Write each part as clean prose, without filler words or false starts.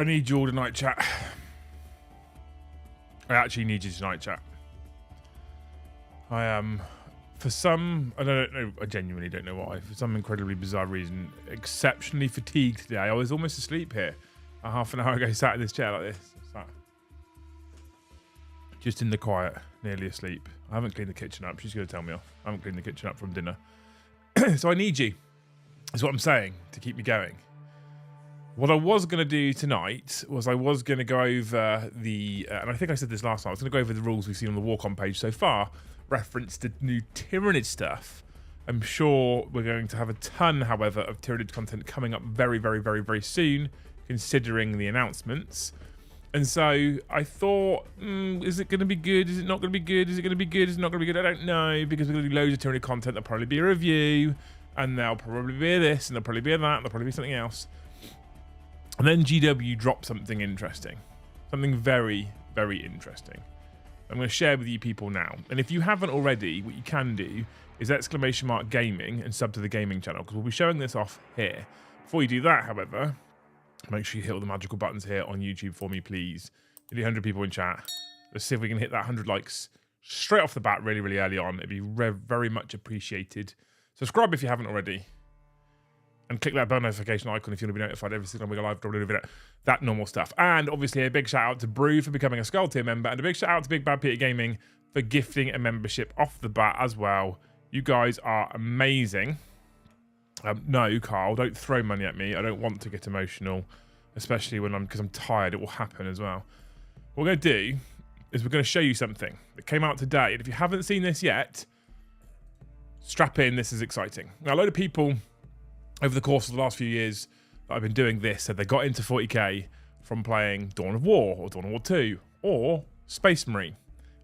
need you all tonight, chat. I actually need you tonight, chat. I am, for some, I don't know, I genuinely don't know why, for some incredibly bizarre reason, exceptionally fatigued today. I was almost asleep here a half an hour ago, sat in this chair like this. Just in the quiet, nearly asleep. I haven't cleaned the kitchen up. She's going to tell me off. I haven't cleaned the kitchen up from dinner. So I need you, is what I'm saying, to keep me going. What I was going to do tonight was I was going to go over the, and I think I said this last time, I was going to go over the rules we've seen on the Walk On page so far, reference to new Tyrannid stuff. I'm sure we're going to have a ton, however, of Tyrannid content coming up very, very, very, very soon, considering the announcements. And so I thought, is it going to be good? Is it not going to be good? Is it going to be good? Is it not going to be good? I don't know, because we're going to do loads of Tyrannid content. There'll probably be a review, and there'll probably be this, and there'll probably be that, and there'll probably be something else. And then GW dropped something interesting. Something very, very interesting. I'm going to share with you people now. And if you haven't already, what you can do is !gaming and sub to the gaming channel, because we'll be showing this off here. Before you do that, however, make sure you hit all the magical buttons here on YouTube for me, please. Nearly 100 people in chat. Let's see if we can hit that 100 likes straight off the bat really, really early on. It'd be very much appreciated. Subscribe if you haven't already. And click that bell notification icon if you want to be notified every single time we go live, drop a video, that normal stuff. And obviously a big shout out to Brew for becoming a Skull Tier member, and a big shout out to Big Bad Peter Gaming for gifting a membership off the bat as well. You guys are amazing. No, Carl, don't throw money at me. I don't want to get emotional, especially when because I'm tired. It will happen as well. What we're going to do is we're going to show you something that came out today. And if you haven't seen this yet, strap in. This is exciting. Now, a load of people over the course of the last few years that I've been doing this said they got into 40k from playing Dawn of War or Dawn of War 2 or Space Marine.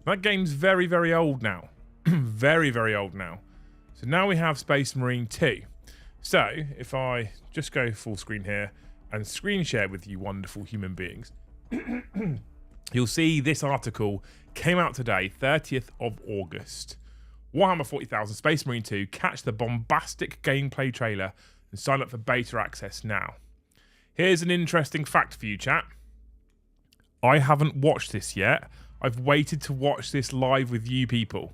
That game's very, very old now. Very, very old now. So now we have Space Marine 2. So if I just go full screen here and screen share with you wonderful human beings, you'll see this article came out today, 30th of August. Warhammer 40,000 Space Marine 2, catch the bombastic gameplay trailer and sign up for beta access now. Here's an interesting fact for you, chat. I haven't watched this yet. I've waited to watch this live with you people.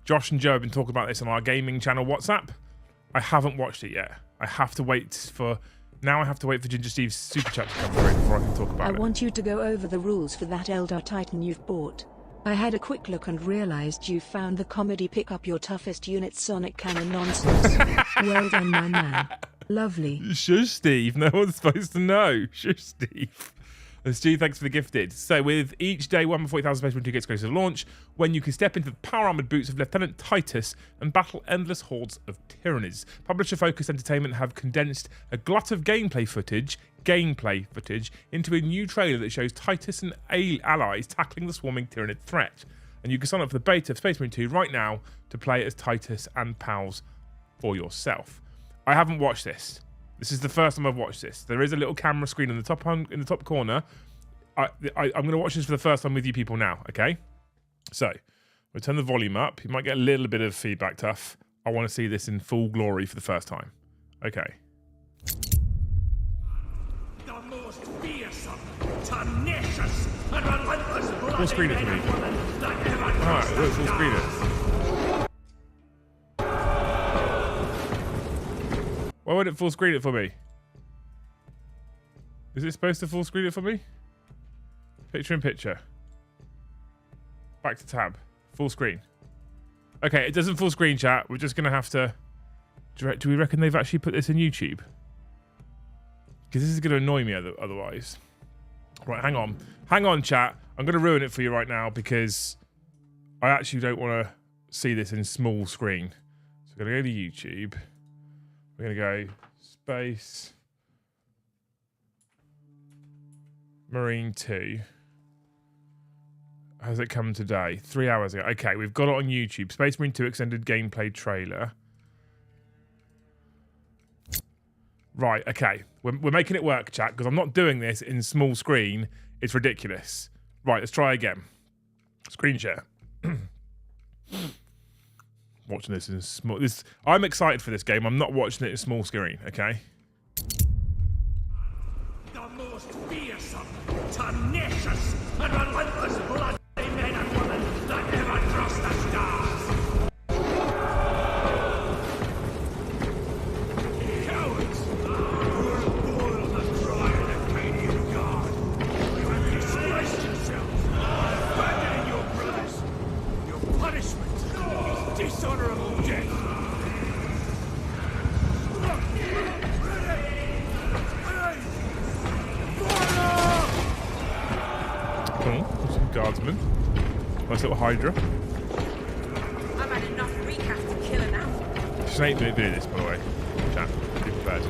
Josh and Joe have been talking about this on our gaming channel WhatsApp. I haven't watched it yet. I have to wait for... Now I have to wait for Ginger Steve's super chat to come through before I can talk about it. I want you to go over the rules for that Eldar Titan you've bought. I had a quick look and realized you found the comedy pick up your toughest unit Sonic cannon nonsense. Well done, my man. Lovely. Shush, Steve. No one's supposed to know. Shush, Steve. And Stu, thanks for the gifted. So with each day, 140,000 Space Marine 2 gets closer to launch, when you can step into the power-armoured boots of Lieutenant Titus and battle endless hordes of Tyrannids. Publisher-focused entertainment have condensed a glut of gameplay footage into a new trailer that shows Titus and allies tackling the swarming Tyrannid threat. And you can sign up for the beta of Space Marine 2 right now to play as Titus and pals for yourself. I haven't watched this. This is the first time I've watched this. There is a little camera screen in the top corner. I'm going to watch this for the first time with you people now, okay? So, we'll turn the volume up. You might get a little bit of feedback, tough. I want to see this in full glory for the first time. Okay. The most fearsome, tenacious, and relentless Full screen it for me. Alright, look, full screen it. Why would it full screen it for me? Is it supposed to full screen it for me? Picture in picture. Back to tab. Full screen. Okay, it doesn't full screen, chat. We're just going to have to... Do we reckon they've actually put this in YouTube? Because this is going to annoy me otherwise. Right, hang on. Hang on, chat. I'm going to ruin it for you right now because I actually don't want to see this in small screen. So we're going to go to YouTube. We're going to go Space Marine 2. Has it come today? 3 hours ago. Okay, we've got it on YouTube. Space Marine 2 extended gameplay trailer. Right, okay. We're making it work, chat, because I'm not doing this in small screen. It's ridiculous. Right, let's try again. Screen share. Watching this in small... I'm excited for this game. I'm not watching it in small screen, okay? The most tenacious and relentless bloody men and women that ever crossed the stars. Cowards! You will boil the cry of the Cadian God. You have disgraced yourselves, abandoning your brothers. Your punishment is dishonorable death. Oh, some guardsmen. Nice little Hydra. I've had enough recap to kill her now. Just ain't doing this, by the way. Chat. Be prepared.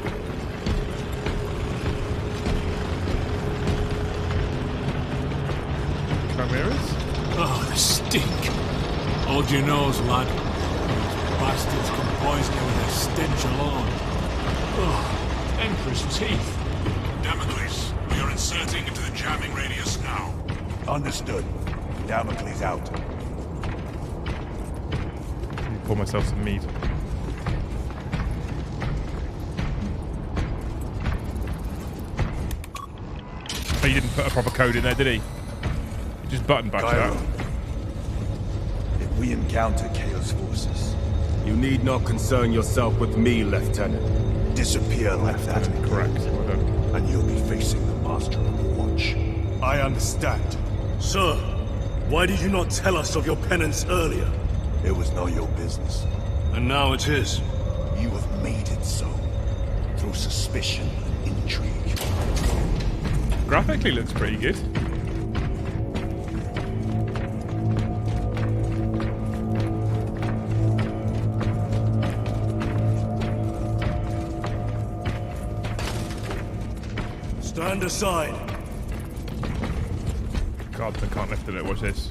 Chimeras? Oh, the stink. Hold your nose, lad. Those bastards can poison you with their stench alone. Oh, Emperor's teeth. Damocles, we are inserting into the jamming radius now. Understood. Damocles out. Pour myself some mead. Oh, he didn't put a proper code in there, did he? He just button bashed Cairo. out. If we encounter Chaos forces, You need not concern yourself with me, Lieutenant. disappear like that, Correct. Well done. and you'll be facing the Master of the Watch. I understand. Sir, why did you not tell us of your penance earlier? It was none of your business. And now it is. You have made it so. Through suspicion and intrigue. Graphically looks pretty good. Stand aside. Guardsman can't lift it. Watch this.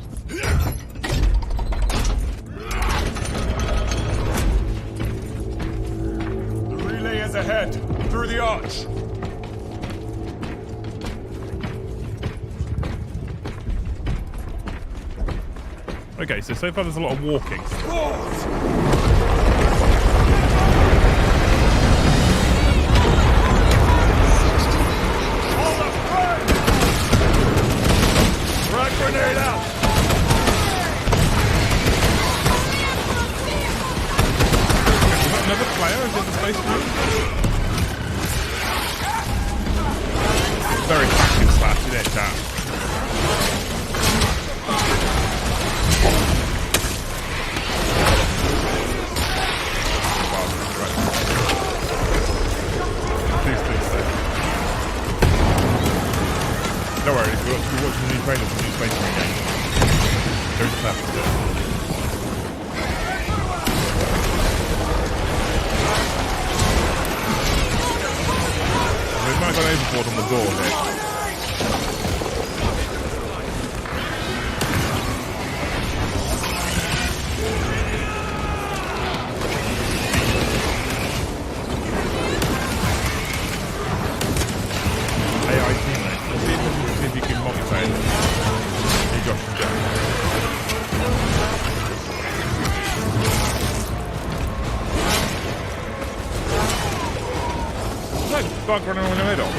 The relay is ahead, through the arch. Okay, so far there's a lot of walking. Frag grenade out! Is that another player? Is it the space marine? Very hack and slash, isn't it, chat? Don't worry, we're watching the new trailer for the new Space Marine game. There's a clap to it. We might have gone overboard on the door here. AI teammate. We'll see if you can multiplayer. Hey, Josh and Jack. Is that bug running on the middle?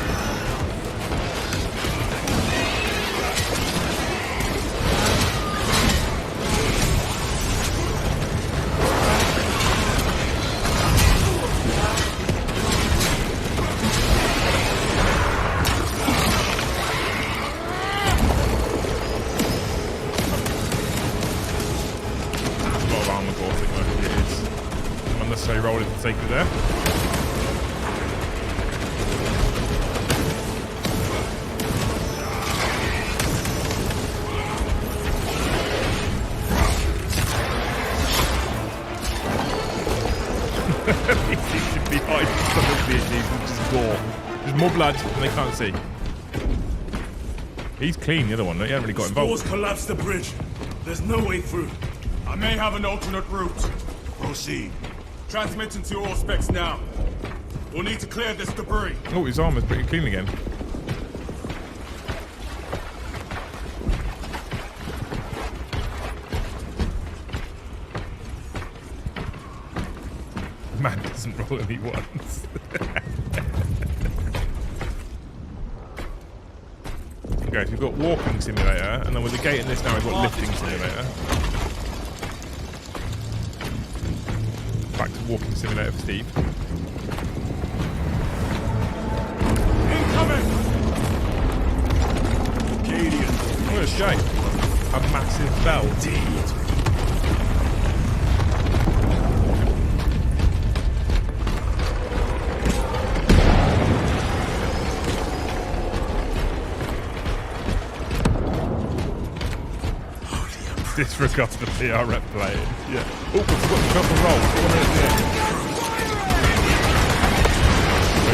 Unnecessary roll for the sake of it there. He seems to be hiding some of the issues and just gore. There's more blood and they can't see. He's clean, the other one. He hasn't really got Spores involved. collapsed the bridge. There's no way through. I may have an alternate route. Proceed. Transmitting to your specs now. We'll need to clear this debris. Oh, his armor's pretty clean again. Man doesn't roll any ones. Okay, so we've got walking simulator, and then with the gate in this now, we've got lifting simulator. Back to walking simulator for Steve. Incoming! Where's Jay? A massive bell. Indeed. Disregard the PR rep playing. Yeah. Oh, we've got the roll.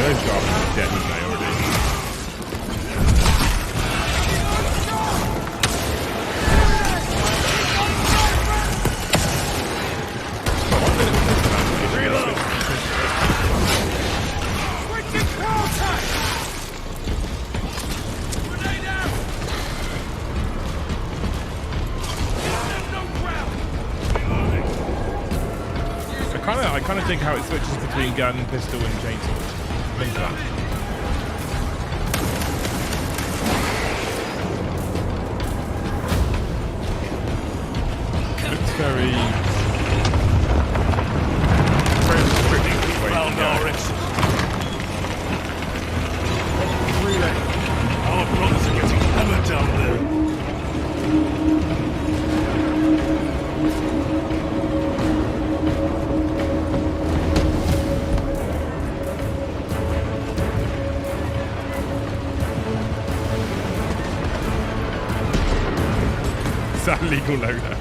Those guys are dead, aren't they, already? I kind of think how it switches between gun, pistol, and chainsaw. Think of that. Looks very restricted way to go. Relay. Our brothers are getting hammered down there. Is that legal loader?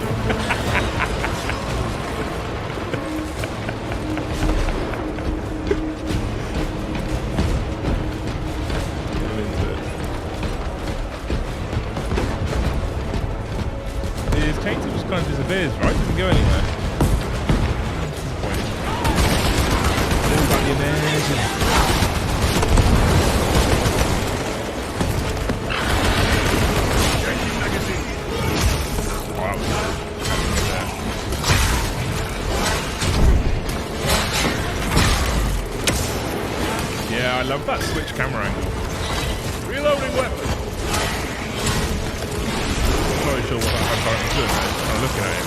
His chainsaw just kind of disappears, right? Doesn't go anywhere. What's the point? All about the immersion. Yeah, I love that switch camera angle. Reloading weapon. I'm not really sure what that currently doing. I'm looking at him.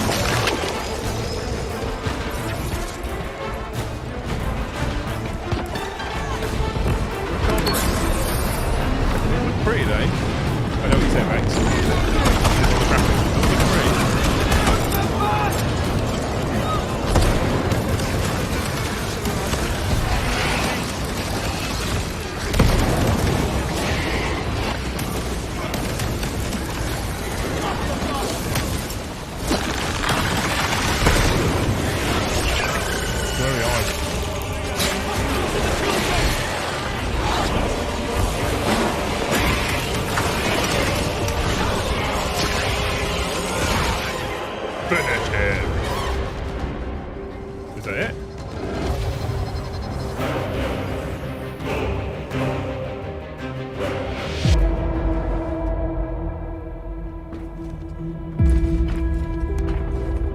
It looks pretty, though. I know what you say, Max. The graphics look pretty. Finish him. Is that it?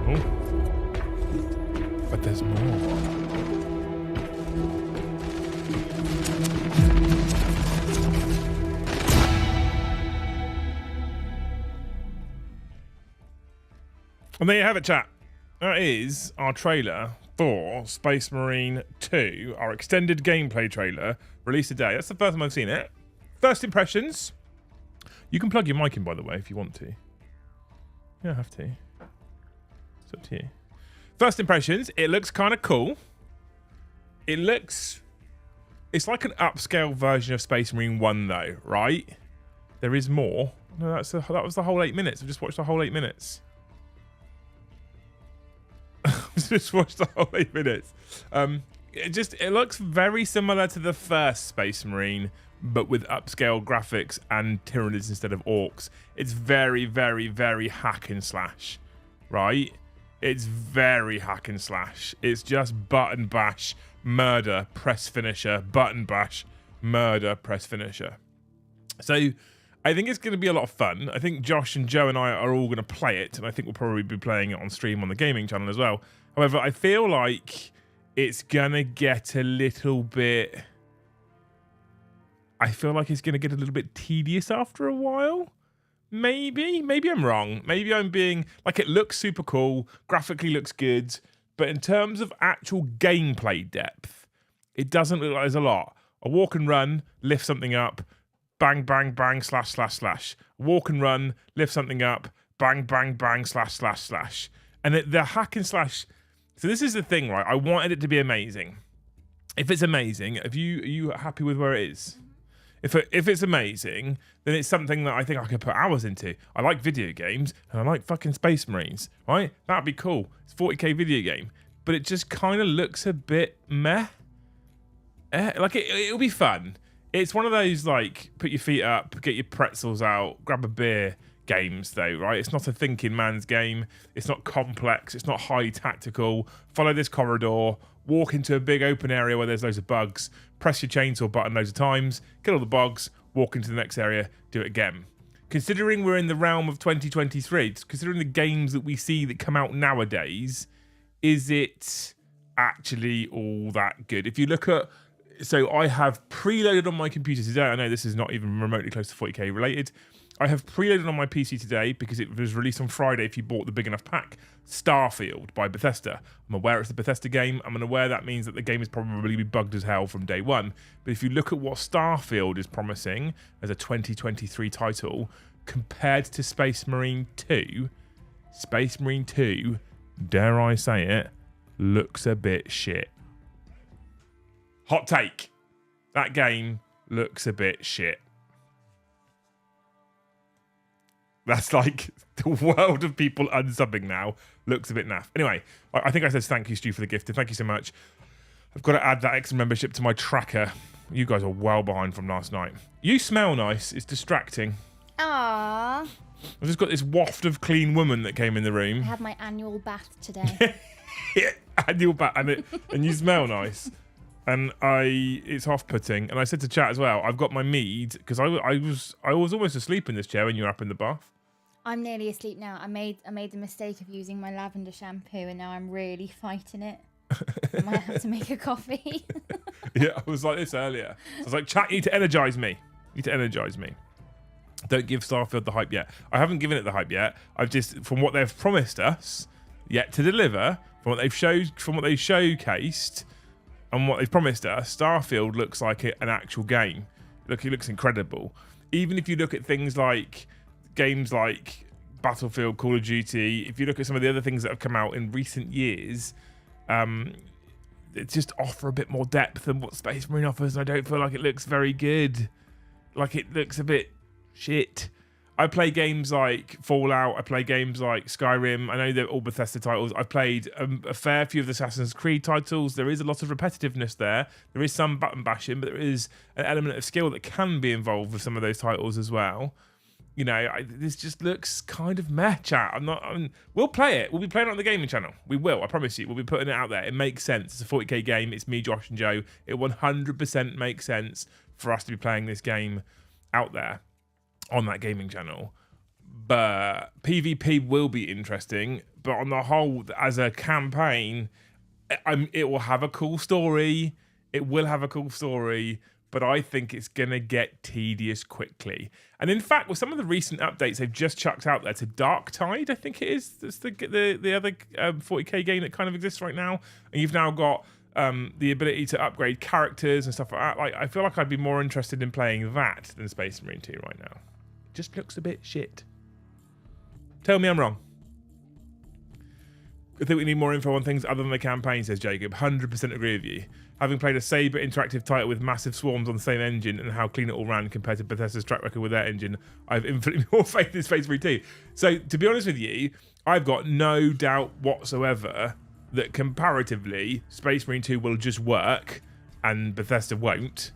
Oh. But there's more. And there you have it, chat. That is our trailer for Space Marine 2, our extended gameplay trailer, released today. That's the first time I've seen it. First impressions. You can plug your mic in, by the way, if you want to. You don't have to. It's up to you. First impressions, it looks kind of cool. It's like an upscale version of Space Marine 1, though, right? There is more. No, that was the whole 8 minutes. I've just watched the whole 8 minutes. Just watched the whole 8 minutes. It looks very similar to the first Space Marine, but with upscale graphics and Tyranids instead of orcs. It's very, very, very hack and slash, right? It's very hack and slash. It's just button bash, murder, press finisher, button bash, murder, press finisher. So I think it's going to be a lot of fun. I think Josh and Joe and I are all going to play it, and I think we'll probably be playing it on stream on the gaming channel as well. However, I feel like it's going to get a little bit... I feel like it's going to get a little bit tedious after a while. Maybe I'm wrong. Maybe I'm being like, it looks super cool, graphically looks good, but in terms of actual gameplay depth, it doesn't look like there's a lot. A walk and run, lift something up, bang, bang, bang, slash, slash, slash. Walk and run, lift something up, bang, bang, bang, slash, slash, slash. And the hack and slash. So this is the thing, right? I wanted it to be amazing. If it's amazing, are you happy with where it is? If it's amazing, then it's something that I think I could put hours into. I like video games, and I like fucking Space Marines, right? That'd be cool. It's a 40k video game. But it just kind of looks a bit meh. Like, it'll be fun. It's one of those, like, put your feet up, get your pretzels out, grab a beer games, though, right? It's not a thinking man's game. It's not complex. It's not highly tactical. Follow this corridor. Walk into a big open area where there's loads of bugs, press your chainsaw button loads of times, kill all the bugs, walk into the next area, do it again. Considering we're in the realm of 2023, considering the games that we see that come out nowadays, is it actually all that good? If you look at, so I have preloaded on my computer today, I know this is not even remotely close to 40k related, I have preloaded on my PC today because it was released on Friday if you bought the big enough pack, Starfield by Bethesda. I'm aware it's a Bethesda game. I'm aware that means that the game is probably be bugged as hell from day one. But if you look at what Starfield is promising as a 2023 title compared to Space Marine 2, Space Marine 2, dare I say it, looks a bit shit. Hot take. That game looks a bit shit. That's like the world of people unsubbing now looks a bit naff. Anyway, I think I said thank you, Stu, for the gift. Thank you so much. I've got to add that extra membership to my tracker. You guys are well behind from last night. You smell nice. It's distracting. Aww. I've just got this waft of clean woman that came in the room. I had my annual bath today. Annual bath, and you smell nice. And it's off-putting. And I said to chat as well, I've got my mead because I was almost asleep in this chair when you were up in the bath. I'm nearly asleep now. I made the mistake of using my lavender shampoo, and now I'm really fighting it. I might have to make a coffee. Yeah, I was like this earlier. I was like, chat, you need to energise me. You need to energise me. Don't give Starfield the hype yet. I haven't given it the hype yet. I've just, from what they've promised us, yet to deliver, from what they've showcased, and what they've promised us, Starfield looks like an actual game. Look, it looks incredible. Even if you look at things like games like Battlefield, Call of Duty, if you look at some of the other things that have come out in recent years, it just offer a bit more depth than what Space Marine offers. And I don't feel like it looks very good. Like, it looks a bit shit. I play games like Fallout. I play games like Skyrim. I know they're all Bethesda titles. I've played a fair few of the Assassin's Creed titles. There is a lot of repetitiveness there. There is some button bashing, but there is an element of skill that can be involved with some of those titles as well. You know, this just looks kind of meh, chat. We'll play it. We'll be playing it on the gaming channel. We will. I promise you. We'll be putting it out there. It makes sense. It's a 40k game. It's me, Josh, and Joe. It 100% makes sense for us to be playing this game out there on that gaming channel. But PvP will be interesting. But on the whole, as a campaign, it will have a cool story. It will have a cool story. But I think it's going to get tedious quickly. And in fact, with some of the recent updates they've just chucked out there to Darktide, I think it is. That's the other 40k game that kind of exists right now. And you've now got the ability to upgrade characters and stuff like that. Like, I feel like I'd be more interested in playing that than Space Marine 2 right now. It just looks a bit shit. Tell me I'm wrong. I think we need more info on things other than the campaign, says Jacob. 100% agree with you. Having played a Saber interactive title with massive swarms on the same engine and how clean it all ran compared to Bethesda's track record with their engine, I have infinitely more faith in Space Marine 2. So, to be honest with you, I've got no doubt whatsoever that comparatively, Space Marine 2 will just work and Bethesda won't.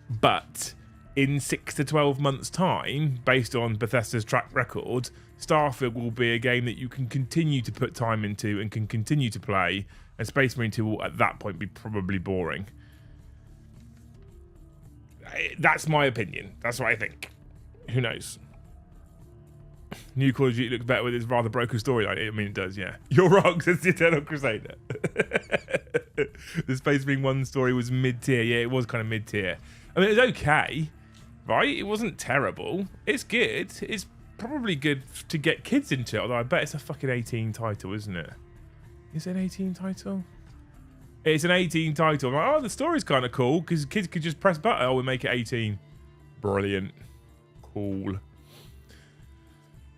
But in 6 to 12 months' time, based on Bethesda's track record, Starfield will be a game that you can continue to put time into and can continue to play, and Space Marine 2 will at that point be probably boring. That's my opinion. That's what I think. Who knows? New Call of Duty looks better with its rather broken storyline. I mean, it does, yeah. You're wrong, says the Eternal Crusader. The Space Marine 1 story was mid-tier. Yeah, it was kind of mid-tier. I mean, it was okay, right? It wasn't terrible. It's good. It's probably good to get kids into it, although I bet it's a fucking 18 title, isn't it? Is it an 18 title? It's an 18 title. I'm like, oh, the story's kind of cool because kids could just press button. Oh, we make it 18. Brilliant. Cool.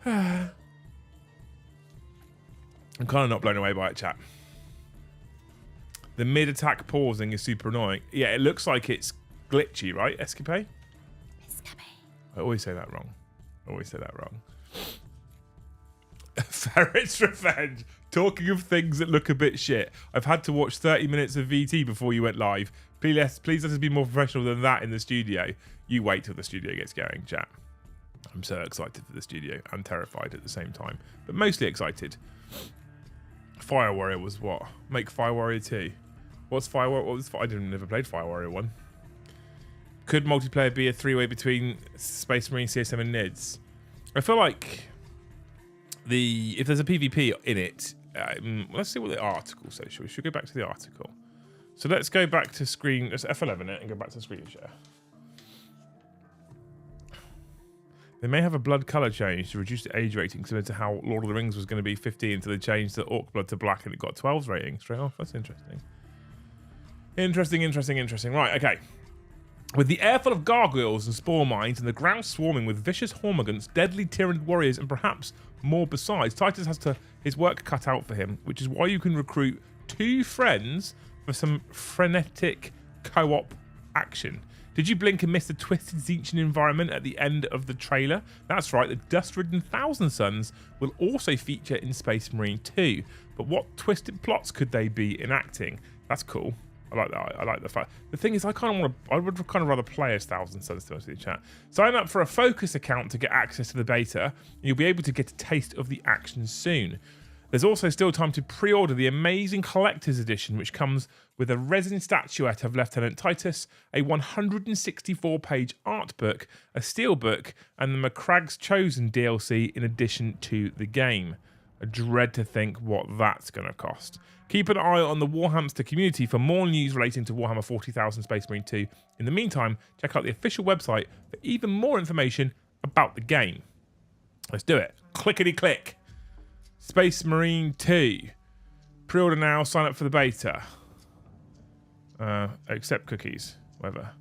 I'm kind of not blown away by it, chat. The mid-attack pausing is super annoying. Yeah, it looks like it's glitchy, right? Escape? I always say that wrong. Ferret's Revenge. Talking of things that look a bit shit. I've had to watch 30 minutes of VT before you went live. Please let us be more professional than that in the studio. You wait till the studio gets going, chat. I'm so excited for the studio and terrified at the same time, but mostly excited. Fire Warrior was what? Make Fire Warrior 2. What's Fire Warrior? I never played Fire Warrior 1. Could multiplayer be a three-way between Space Marine, CSM, and NIDS? I feel like if there's a PvP in it, let's see what the article says. We should go back to the article. So let's go back to screen. Let's F11 it and go back to screen share. They may have a blood colour change to reduce the age rating, similar to how Lord of the Rings was going to be 15 until they changed the orc blood to black and it got 12's rating straight off. That's interesting. Interesting. Right, okay. With the air full of gargoyles and spore mines and the ground swarming with vicious hormagaunts, deadly tyrant warriors, and perhaps more besides, Titus has his work cut out for him, which is why you can recruit 2 friends for some frenetic co-op action. Did you blink and miss the twisted Zinchian environment at the end of the trailer? That's right, the dust-ridden Thousand Suns will also feature in Space Marine 2. But what twisted plots could they be enacting? That's cool. I like that. I like the fact. The thing is, I would kind of rather play as Thousand Suns, to be honest with you, chat. Sign up for a Focus account to get access to the beta, and you'll be able to get a taste of the action soon. There's also still time to pre-order the amazing Collector's Edition, which comes with a resin statuette of Lieutenant Titus, a 164-page art book, a steelbook, and the McCragg's Chosen DLC in addition to the game. I dread to think what that's going to cost. Keep an eye on the Warhamster community for more news relating to Warhammer 40,000 Space Marine 2. In the meantime, check out the official website for even more information about the game. Let's do it. Clickety-click. Space Marine 2. Pre-order now, sign up for the beta. Accept cookies, whatever.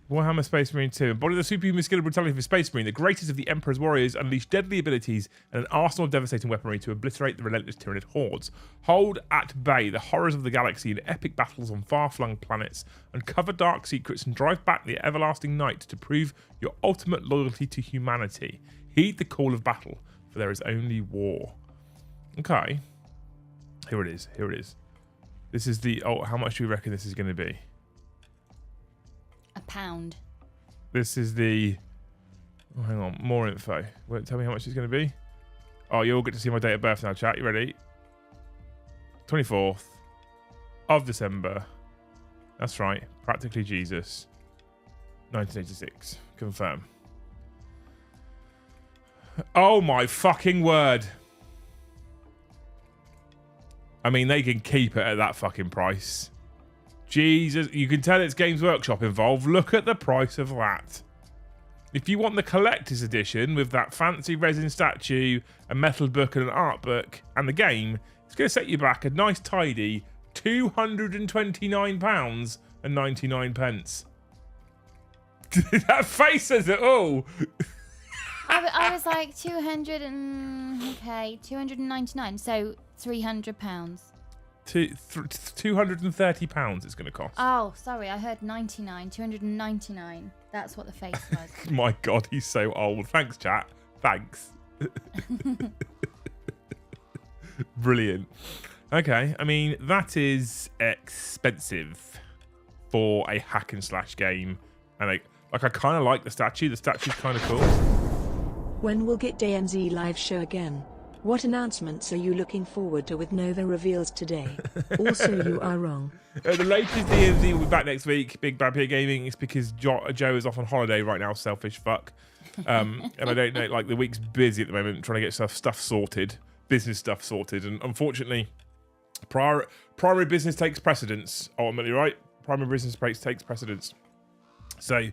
Warhammer Space Marine 2. Embody the superhuman skill and brutality of a Space Marine. The greatest of the Emperor's warriors unleash deadly abilities and an arsenal of devastating weaponry to obliterate the relentless Tyranid hordes. Hold at bay the horrors of the galaxy in epic battles on far-flung planets. Uncover dark secrets and drive back the everlasting night to prove your ultimate loyalty to humanity. Heed the call of battle, for there is only war. Okay. Here it is. This is the... Oh, how much do we reckon this is going to be? £1. This is the... Oh, hang on. More info. Wait, tell me how much it's going to be. Oh, you all get to see my date of birth now, chat. You ready? 24th of December. That's right. Practically Jesus. 1986. Confirm. Oh my fucking word. I mean, they can keep it at that fucking price. Jesus, you can tell it's Games Workshop involved. Look at the price of that. If you want the collector's edition with that fancy resin statue, a metal book and an art book, and the game, it's going to set you back a nice tidy £229.99. That face says it all. I was like 299, so £300. £230 it's going to cost. Oh, sorry, I heard 99. 299. That's what the face was. My God, he's so old. Thanks, chat. Thanks. Brilliant. Okay, I mean, that is expensive for a hack and slash game. And I kind of like the statue. The statue's kind of cool. When will get DMZ live show again? What announcements are you looking forward to with Nova reveals today? Also, you are wrong. The latest DMZ will be back next week. Big Bad Beer Gaming. It's because Joe is off on holiday right now. Selfish fuck. And I don't know. Like the week's busy at the moment, trying to get stuff sorted, business stuff sorted, and unfortunately, primary business takes precedence. Ultimately, right? Primary business takes precedence. So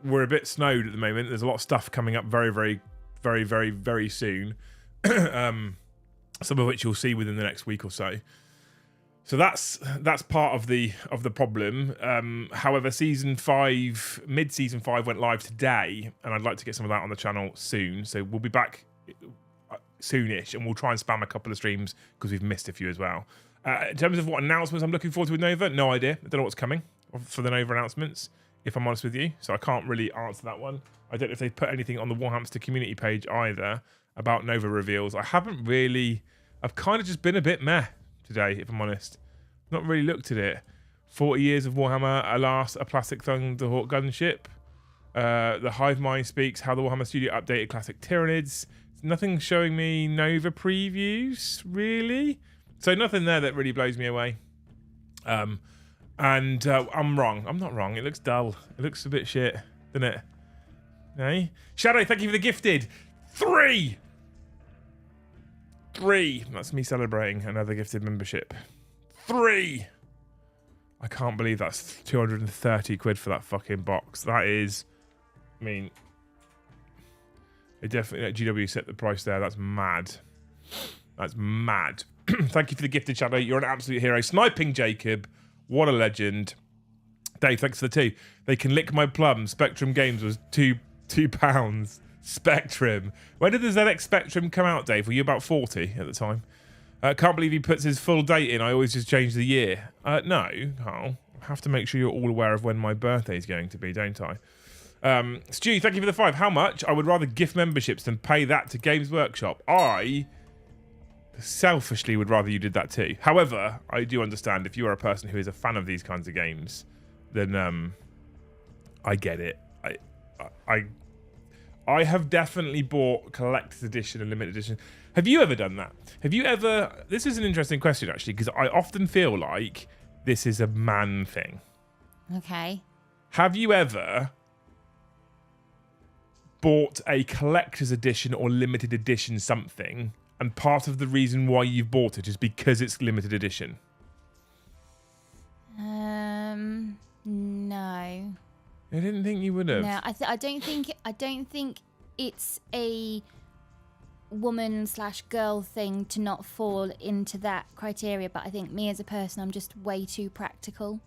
we're a bit snowed at the moment. There's a lot of stuff coming up very, very, very, very, very soon. Some of which you'll see within the next week or so. So that's part of the problem. However, mid-season 5 went live today, and I'd like to get some of that on the channel soon. So we'll be back soonish, and we'll try and spam a couple of streams because we've missed a few as well. In terms of what announcements I'm looking forward to with Nova, no idea. I don't know what's coming for the Nova announcements, if I'm honest with you. So I can't really answer that one. I don't know if they've put anything on the Warhamster community page either about Nova reveals. I've kind of just been a bit meh today, if I'm honest. Not really looked at it. 40 years of Warhammer, alas, a plastic Thunderhawk gunship. The Hive Mind speaks how the Warhammer Studio updated classic Tyranids. Nothing showing me Nova previews, really. So nothing there that really blows me away. I'm wrong. I'm not wrong. It looks dull. It looks a bit shit, doesn't it? Hey? Shadow, thank you for the gifted. 3! That's me celebrating another gifted membership. 3! I can't believe that's 230 quid for that fucking box. That is, I mean, it definitely, GW set the price there. That's mad. That's mad. Thank you for the gifted, Shadow. You're an absolute hero. Sniping Jacob. What a legend. Dave, thanks for the 2. They can lick my plum. Spectrum Games was £2. Spectrum. When did the ZX Spectrum come out, Dave? Were you about 40 at the time? Can't believe he puts his full date in. I always just change the year. No, Carl. I have to make sure you're all aware of when my birthday is going to be, don't I? Stu, thank you for the 5. How much? I would rather gift memberships than pay that to Games Workshop. I selfishly would rather you did that too. However, I do understand if you are a person who is a fan of these kinds of games, then I get it. I have definitely bought collector's edition and limited edition. Have you ever done that? Have you ever... This is an interesting question, actually, because I often feel like this is a man thing. Okay. Have you ever bought a collector's edition or limited edition something, and part of the reason why you've bought it is because it's limited edition? No. I didn't think you would have. No, I don't think it's a woman/girl thing to not fall into that criteria, but I think me as a person, I'm just way too practical.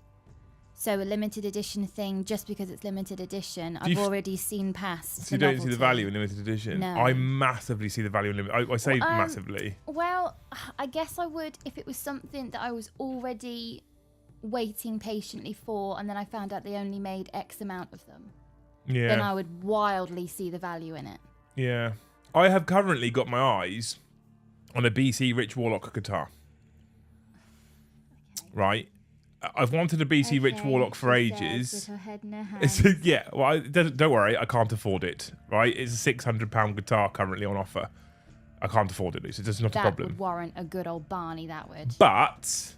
So a limited edition thing, just because it's limited edition, I've already seen past. So you don't see the value in limited edition? No. I massively see the value in limited. I say massively. Well, I guess I would if it was something that I was already waiting patiently for, and then I found out they only made X amount of them. Yeah. Then I would wildly see the value in it. Yeah. I have currently got my eyes on a BC Rich Warlock guitar. Okay. Right. I've wanted a BC Rich Warlock for ages. With her head in her hands. Yeah, well, don't worry, I can't afford it. Right, it's a £600 guitar currently on offer. I can't afford it, so it's not a problem. That would warrant a good old Barney. That would. But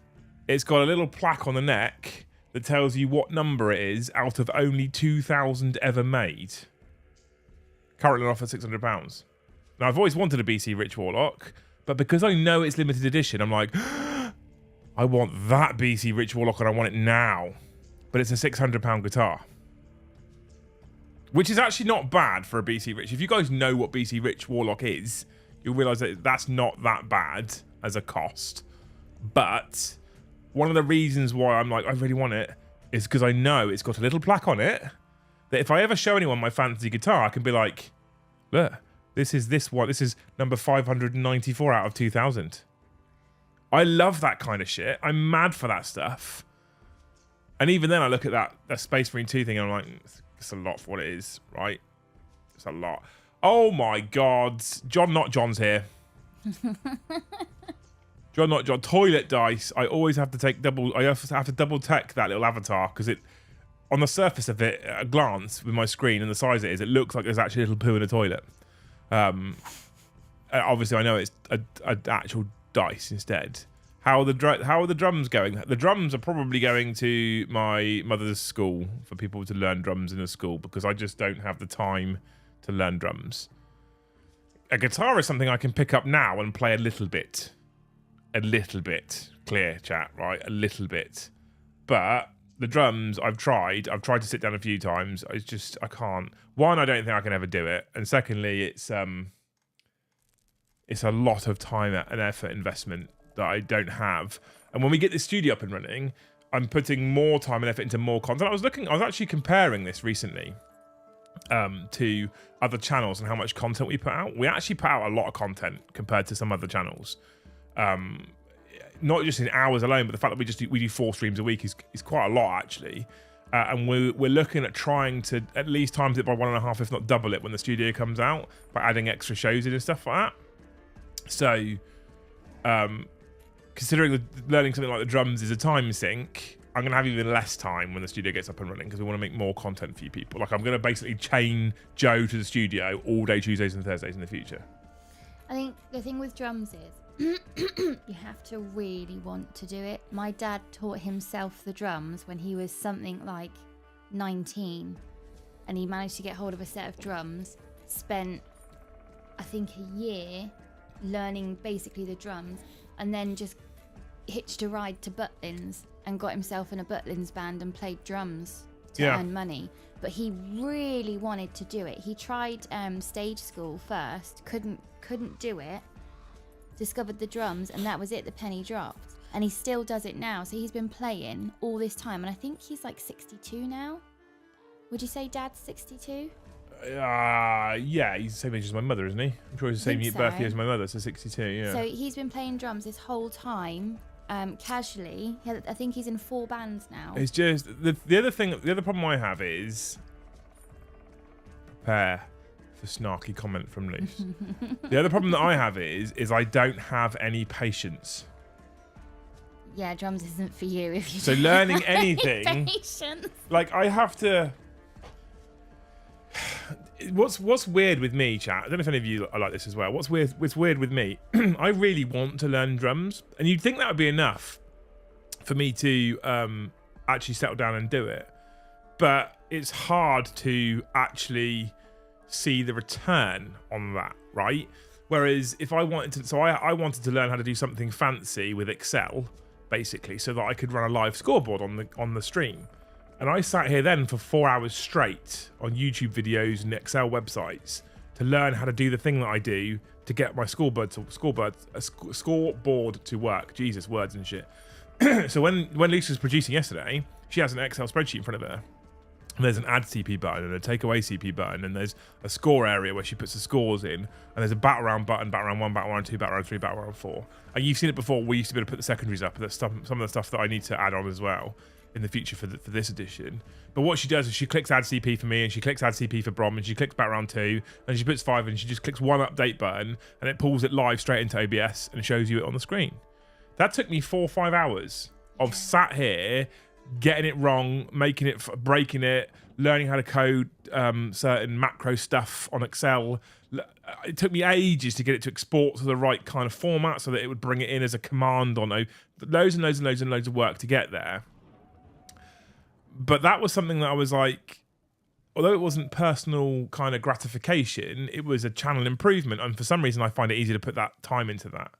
it's got a little plaque on the neck that tells you what number it is out of only 2,000 ever made. Currently on offer £600. Now I've always wanted a BC Rich Warlock, but because I know it's limited edition, I'm like, I want that BC Rich Warlock and I want it now. But it's a £600 guitar. Which is actually not bad for a BC Rich. If you guys know what BC Rich Warlock is, you'll realise that that's not that bad as a cost. But one of the reasons why I'm like, I really want it, is because I know it's got a little plaque on it that if I ever show anyone my fancy guitar, I can be like, look, this is one. This is number 594 out of 2,000. I love that kind of shit. I'm mad for that stuff. And even then I look at that Space Marine 2 thing and I'm like, it's a lot for what it is, right? It's a lot. Oh my God. John's here. John. Toilet dice. I always have to take I have to double check that little avatar because it, on the surface of it, at a glance with my screen and the size it is, it looks like there's actually a little poo in a toilet. Obviously I know it's an actual dice instead. How are the drums going? The drums are probably going to my mother's school for people to learn drums in a school because I just don't have the time to learn drums. A guitar is something I can pick up now and play a little bit. Clear chat, right? A little bit. But The drums, I've tried to sit down a few times. I can't. One, I don't think I can ever do it, and secondly, it's a lot of time and effort investment that I don't have. And when we get the studio up and running, I'm putting more time and effort into more content. I was actually comparing this recently to other channels and how much content we put out. We actually put out a lot of content compared to some other channels. Not just in hours alone, but the fact that we do 4 streams a week is quite a lot actually. And we're looking at trying to at least times it by 1.5, if not double it, when the studio comes out, by adding extra shows in and stuff like that. So, considering learning something like the drums is a time sink, I'm going to have even less time when the studio gets up and running, because we want to make more content for you people. Like, I'm going to basically chain Joe to the studio all day Tuesdays and Thursdays in the future. I think the thing with drums is you have to really want to do it. My dad taught himself the drums when he was something like 19, and he managed to get hold of a set of drums, spent I think a year learning basically the drums, and then just hitched a ride to Butlins and got himself in a Butlins band and played drums to earn money. But he really wanted to do it. He tried stage school first, couldn't do it, discovered the drums, and that was it. The penny dropped, and he still does it now. So he's been playing all this time, and I think he's like 62 now. Would you say Dad's 62? Yeah, he's the same age as my mother, isn't he? I'm sure he's the same birthday as my mother, so 62. Yeah. So he's been playing drums this whole time, casually. I think he's in 4 bands now. It's just the other problem I have is, prepare for snarky comment from Luce. The other problem that I have is I don't have any patience. Yeah, drums isn't for you if you. So learning anything, patience. Like I have to. What's weird with me, chat? I don't know if any of you are like this as well. What's weird with me? I really want to learn drums, and you'd think that would be enough for me to actually settle down and do it. But it's hard to actually see the return on that, right? Whereas if I wanted to, I wanted to learn how to do something fancy with Excel, basically, so that I could run a live scoreboard on the stream. And I sat here then for 4 hours straight on YouTube videos and Excel websites to learn how to do the thing that I do to get my scoreboard to work. Jesus, words and shit. So when Lisa was producing yesterday, she has an Excel spreadsheet in front of her. And there's an add CP button and a take away CP button, and there's a score area where she puts the scores in, and there's a battle round button, battle round 1, battle round 2, battle round 3, battle round 4. And you've seen it before. We used to be able to put the secondaries up, but some of the stuff that I need to add on as well in the future for this edition. But what she does is she clicks add CP for me, and she clicks add CP for Brom, and she clicks battle round 2, and she puts 5, and she just clicks one update button, and it pulls it live straight into OBS and shows you it on the screen. That took me 4 or 5 hours of sat here getting it wrong, breaking it, learning how to code certain macro stuff on Excel. It took me ages to get it to export to the right kind of format so that it would bring it in as a command on loads and loads and loads and loads of work to get there. But that was something that I was like, although it wasn't personal kind of gratification, it was a channel improvement. And for some reason, I find it easy to put that time into that.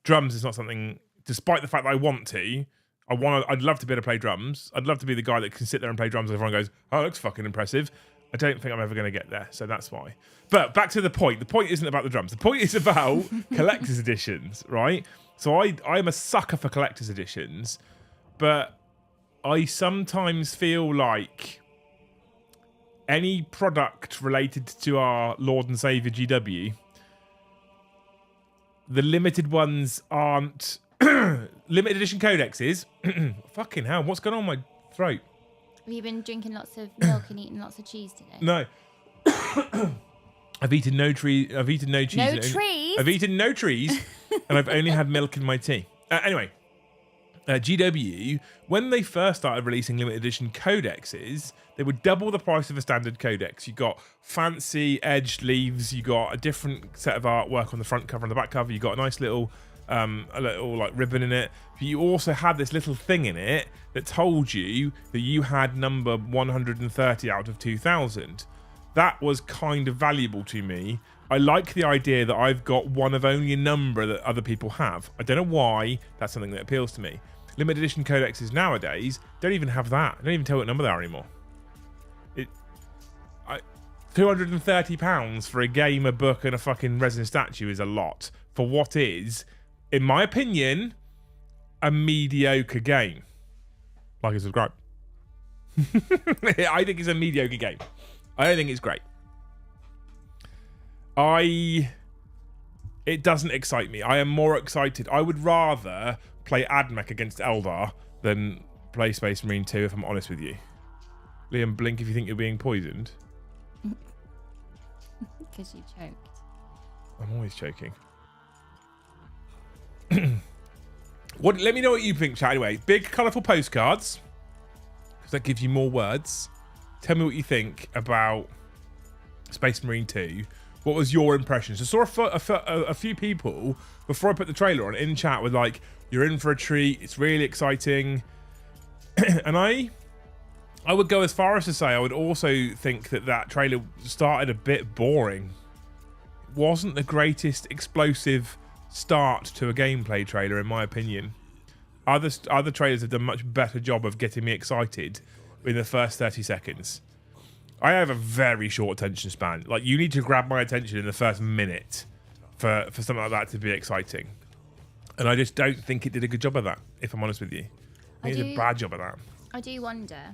Drums is not something, despite the fact that I want to, I'd love to be able to play drums. I'd love to be the guy that can sit there and play drums and everyone goes, oh, that looks fucking impressive. I don't think I'm ever going to get there, so that's why. But back to the point. The point isn't about the drums. The point is about collector's editions, right? So I'm a sucker for collector's editions, but I sometimes feel like any product related to our Lord and Saviour GW, the limited ones aren't... limited edition codexes. Fucking hell, what's going on in my throat? Have you been drinking lots of milk and eating lots of cheese today? No. I've eaten no cheese. No trees? I've eaten no trees, and I've only had milk in my tea. Anyway, GW, when they first started releasing limited edition codexes, they would double the price of a standard codex. You got fancy edged leaves, you got a different set of artwork on the front cover and the back cover, you got a nice little like ribbon in it. But you also had this little thing in it that told you that you had number 130 out of 2000. That was kind of valuable to me. I like the idea that I've got one of only a number that other people have. I don't know why. That's something that appeals to me. limited edition codexes nowadays don't even have that. They don't even tell what number they are anymore. £230 for a game, a book, and a fucking resin statue is a lot for what is, in my opinion, a mediocre game. Like and subscribe. I think it's a mediocre game. I don't think it's great. It doesn't excite me. I am more excited. I would rather play AdMech against Eldar than play Space Marine 2, if I'm honest with you. Liam, blink if you think you're being poisoned. Because you choked. I'm always choking. Let me know what you think, chat. Anyway, big colourful postcards, because that gives you more words. Tell me what you think about Space Marine 2. What was your impressions? I saw a few people before I put the trailer on in chat with like, "You're in for a treat. It's really exciting," and I would go as far as to say I would also think that trailer started a bit boring. It wasn't the greatest explosive start to a gameplay trailer, in my opinion. Other trailers have done a much better job of getting me excited in the first 30 seconds. I have a very short attention span. Like, you need to grab my attention in the first minute for something like that to be exciting. And I just don't think it did a good job of that, if I'm honest with you. I think it did a bad job of that. I do wonder,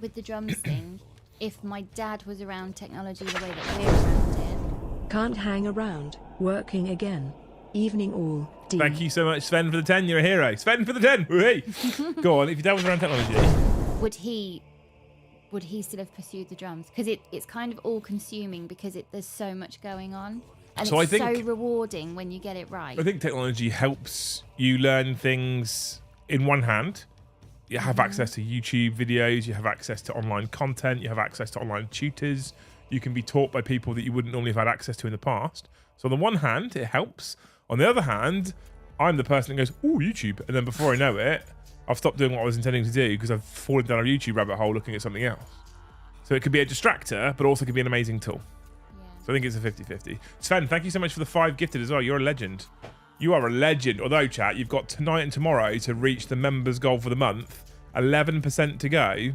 with the drums thing, if my dad was around technology the way that we're around it. Can't hang around. Working again. Evening all. D. Thank you so much, Sven, for the 10. You're a hero. Sven for the 10. Hey. Go on. If your dad was around technology, would he still have pursued the drums? Because it's kind of all consuming because there's so much going on. And so it's so rewarding when you get it right. I think technology helps you learn things in one hand. You have access to YouTube videos, you have access to online content, you have access to online tutors. You can be taught by people that you wouldn't normally have had access to in the past. So on the one hand, it helps. On the other hand, I'm the person that goes, "Ooh, YouTube." And then before I know it, I've stopped doing what I was intending to do because I've fallen down a YouTube rabbit hole looking at something else. So it could be a distractor, but also could be an amazing tool. Yeah. So I think it's a 50-50. Sven, thank you so much for the 5 gifted as well. You're a legend. You are a legend. Although, chat, you've got tonight and tomorrow to reach the members goal for the month. 11% to go.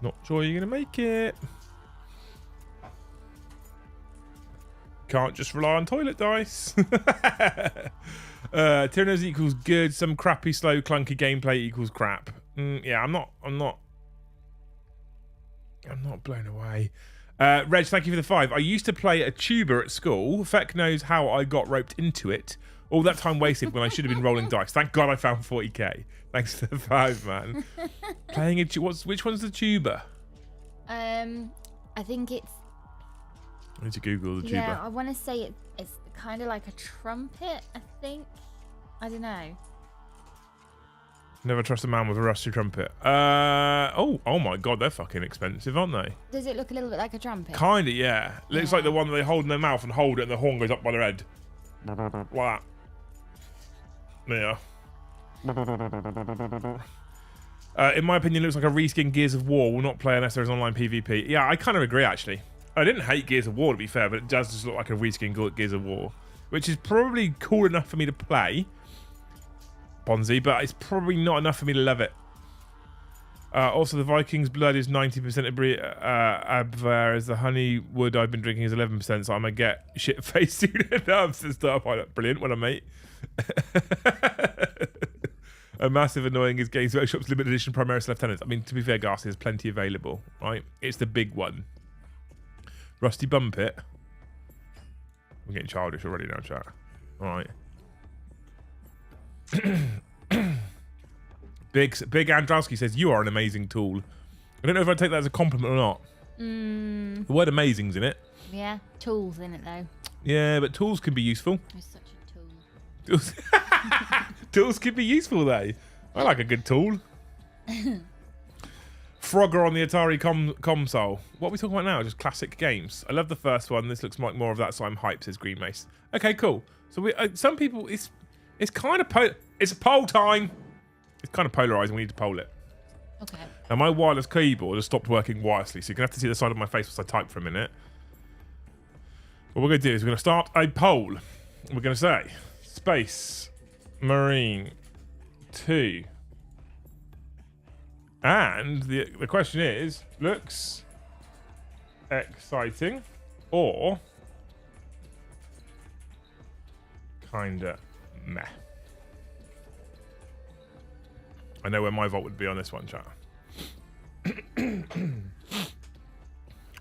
Not sure you're going to make it. Can't just rely on toilet dice. Tyrannos equals good. Some crappy, slow, clunky gameplay equals crap. Yeah, I'm not blown away. Reg, thank you for the 5. I used to play a tuba at school. Feck knows how I got roped into it. All that time wasted when I should have been rolling dice. Thank God I found 40k. Thanks for the 5, man. Playing a which one's the tuba? I think it's. I need to Google the tuba. Yeah, I want to say it's kind of like a trumpet. I think. I don't know. Never trust a man with a rusty trumpet. Oh my God, they're fucking expensive, aren't they? Does it look a little bit like a trumpet? Kinda, yeah. Looks like the one that they hold in their mouth and hold it, and the horn goes up by their head. Like that. Yeah. In my opinion, it looks like a reskin Gears of War will not play unless there's online PvP. Yeah, I kind of agree, actually. I didn't hate Gears of War, to be fair, but it does just look like a reskin Gears of War, which is probably cool enough for me to play, Bonzi, but it's probably not enough for me to love it. Also, the Vikings blood is 90% whereas the honey wood I've been drinking is 11%, so I'm going to get shit-faced soon enough and stuff. Brilliant, what a mate. A massive annoying is Games Workshop's limited edition Primaris Lieutenants. I mean, to be fair, Garcia, there's plenty available, right? It's the big one. Rusty Bumpit. We're getting childish already now, chat. All right. Big Androwski says, "You are an amazing tool." I don't know if I take that as a compliment or not. The word amazing's in it. Yeah, tools in it though. Yeah, but tools can be useful. You're such a tool. Tools can be useful though. I like a good tool. Frogger on the Atari console. What are we talking about now? Just classic games. I love the first one. This looks like more of that, so I'm hyped, says Green Mace. Okay, cool. So some people, it's kind of it's poll time. It's kind of polarizing. We need to poll it. Okay. Now my wireless keyboard has stopped working wirelessly, so you're gonna have to see the side of my face as I type for a minute. What we're gonna do is we're gonna start a poll. We're gonna say Space Marine 2. And the question is, looks exciting or kinda meh? I know where my vote would be on this one, chat.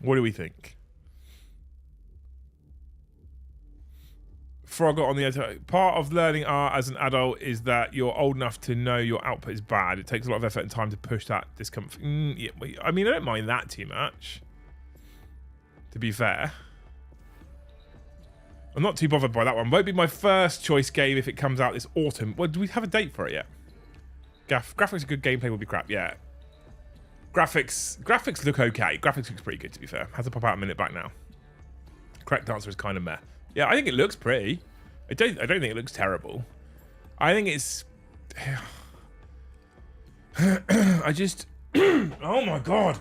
What do we think? Frog on the other. Part of learning art as an adult is that you're old enough to know your output is bad. It takes a lot of effort and time to push that discomfort. Yeah, I mean, I don't mind that too much, to be fair. I'm not too bothered by that one. Won't be my first choice game if it comes out this autumn. Well, do we have a date for it yet? Graphics are good, gameplay will be crap. Yeah. Graphics look okay. Graphics looks pretty good, to be fair. Has to pop out a minute back now. Correct answer is kind of meh. Yeah, I think it looks pretty. I don't think it looks terrible. I think it's... I just... oh my god.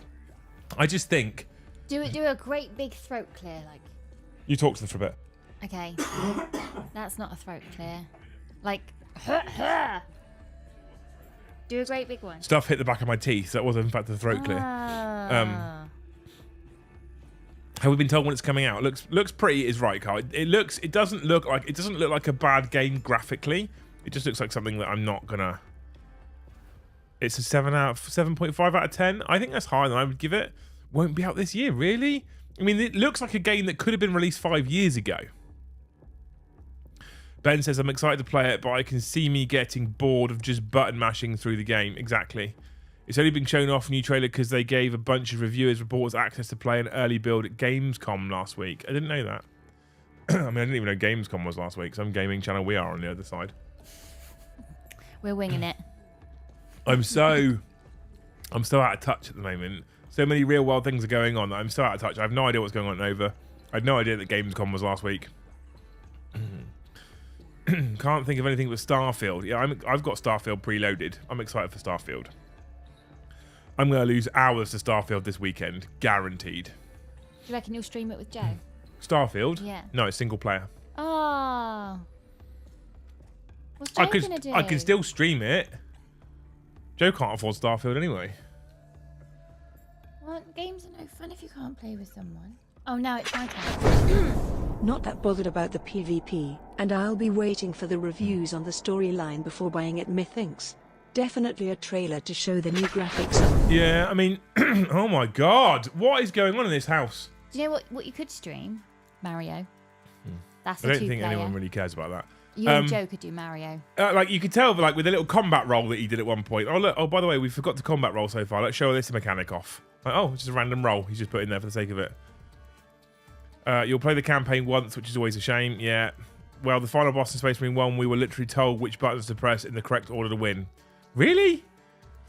I just think... Do a great big throat clear, like... You talk to them for a bit. Okay. That's not a throat clear. Like... Do a great big one. Stuff hit the back of my teeth. That was in fact the throat clear. Have we been told when it's coming out? Looks pretty is right, Carl. It doesn't look like a bad game graphically. It just looks like something that I'm not gonna. It's a 7.5 out of 10. I think that's higher than I would give it. Won't be out this year, really? I mean, it looks like a game that could have been released 5 years ago. Ben says, I'm excited to play it, but I can see me getting bored of just button mashing through the game. Exactly. It's only been shown off new trailer because they gave a bunch of reviewers, reporters access to play an early build at Gamescom last week. I didn't know that. I mean, I didn't even know Gamescom was last week. Some gaming channel we are on the other side. We're winging it. I'm so out of touch at the moment. So many real world things are going on that I'm so out of touch. I have no idea what's going on at Nova. I had no idea that Gamescom was last week. Can't think of anything but Starfield. Yeah, I've got Starfield preloaded. I'm excited for Starfield. I'm going to lose hours to Starfield this weekend. Guaranteed. Do you reckon you'll stream it with Joe? Starfield? Yeah. No, it's single player. Oh. What's Joe going to do? I can still stream it. Joe can't afford Starfield anyway. Well, games are no fun if you can't play with someone. Oh, now it's my turn. Not that bothered about the PvP, and I'll be waiting for the reviews on the storyline before buying it, methinks. Definitely a trailer to show the new graphics. Yeah, I mean, oh my god, what is going on in this house? Do you know what you could stream? Mario. That's I don't think anyone really cares about that. You and Joe could do Mario. Like you could tell, like with a little combat roll that he did at one point. Oh look! Oh, by the way, we forgot to combat roll so far. Let's show this mechanic off. Like, oh, it's just a random roll. He's just put in there for the sake of it. You'll play the campaign once, which is always a shame. Yeah. Well, the final boss in Space Marine 1, we were literally told which buttons to press in the correct order to win. Really?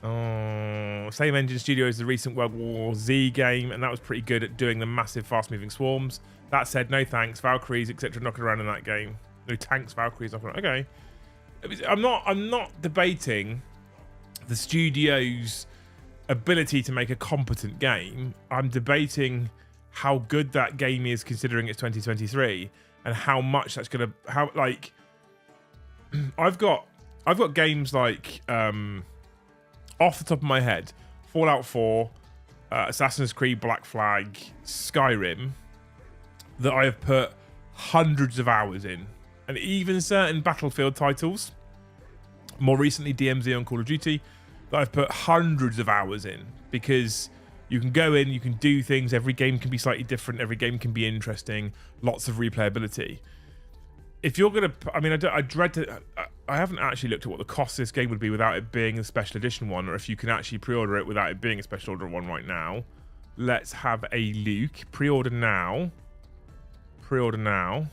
Oh, same engine studio as the recent World War Z game, and that was pretty good at doing the massive, fast-moving swarms. That said, no thanks. Valkyries, etc., knocking around in that game. No tanks, Valkyries, knocking around. Okay. I'm not debating the studio's ability to make a competent game. I'm debating how good that game is considering it's 2023 and how much that's gonna I've got games like off the top of my head, Fallout 4, Assassin's Creed Black Flag, Skyrim, that I have put hundreds of hours in, and even certain Battlefield titles, more recently DMZ on Call of Duty, that I've put hundreds of hours in, because you can go in, you can do things, every game can be slightly different, every game can be interesting, lots of replayability. If you're going to... I mean, I haven't actually looked at what the cost of this game would be without it being a special edition one, or if you can actually pre-order it without it being a special order one right now. Let's have a look. Pre-order now. Pre-order now.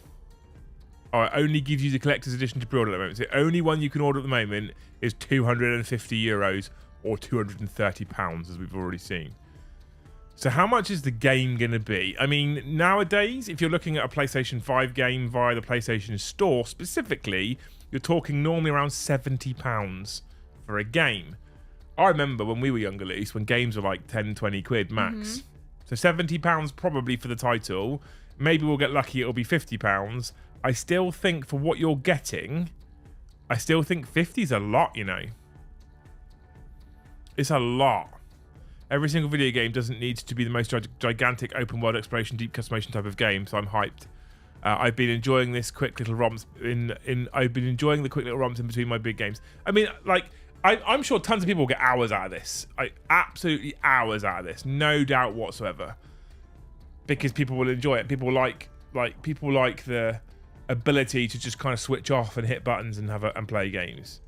Oh, it only gives you the collector's edition to pre-order at the moment. So the only one you can order at the moment is €250 or £230, as we've already seen. So how much is the game going to be? I mean, nowadays, if you're looking at a PlayStation 5 game via the PlayStation Store specifically, you're talking normally around £70 for a game. I remember when we were younger, at least, when games were like 10, 20 quid max. So £70 probably for the title. Maybe we'll get lucky, it'll be £50. I still think for what you're getting, I still think 50's a lot, you know. It's a lot. Every single video game doesn't need to be the most gigantic open world exploration, deep customization type of game, so I'm hyped. I've been enjoying this quick little romps I've been enjoying the quick little romps in between my big games. I mean, like, I'm sure tons of people will get hours out of this. Absolutely hours out of this, no doubt whatsoever. Because people will enjoy it. People like the ability to just kind of switch off and hit buttons and play games.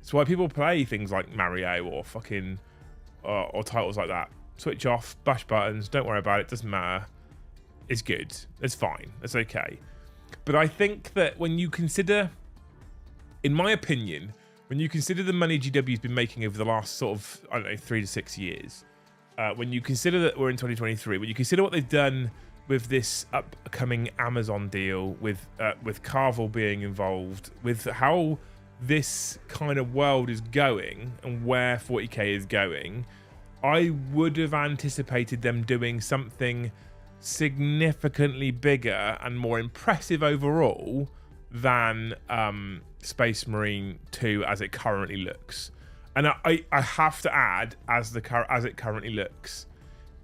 It's why people play things like Mario or fucking or titles like that. Switch off, bash buttons, don't worry about it, doesn't matter. It's good. It's fine. It's okay. But I think that when you consider, in my opinion, when you consider the money GW's been making over the last sort of, I don't know, 3 to 6 years, when you consider that we're in 2023, when you consider what they've done with this upcoming Amazon deal, with Carvel being involved, with how this kind of world is going and where 40k is going, I would have anticipated them doing something significantly bigger and more impressive overall than Space Marine 2 as it currently looks. And I have to add, as it currently looks,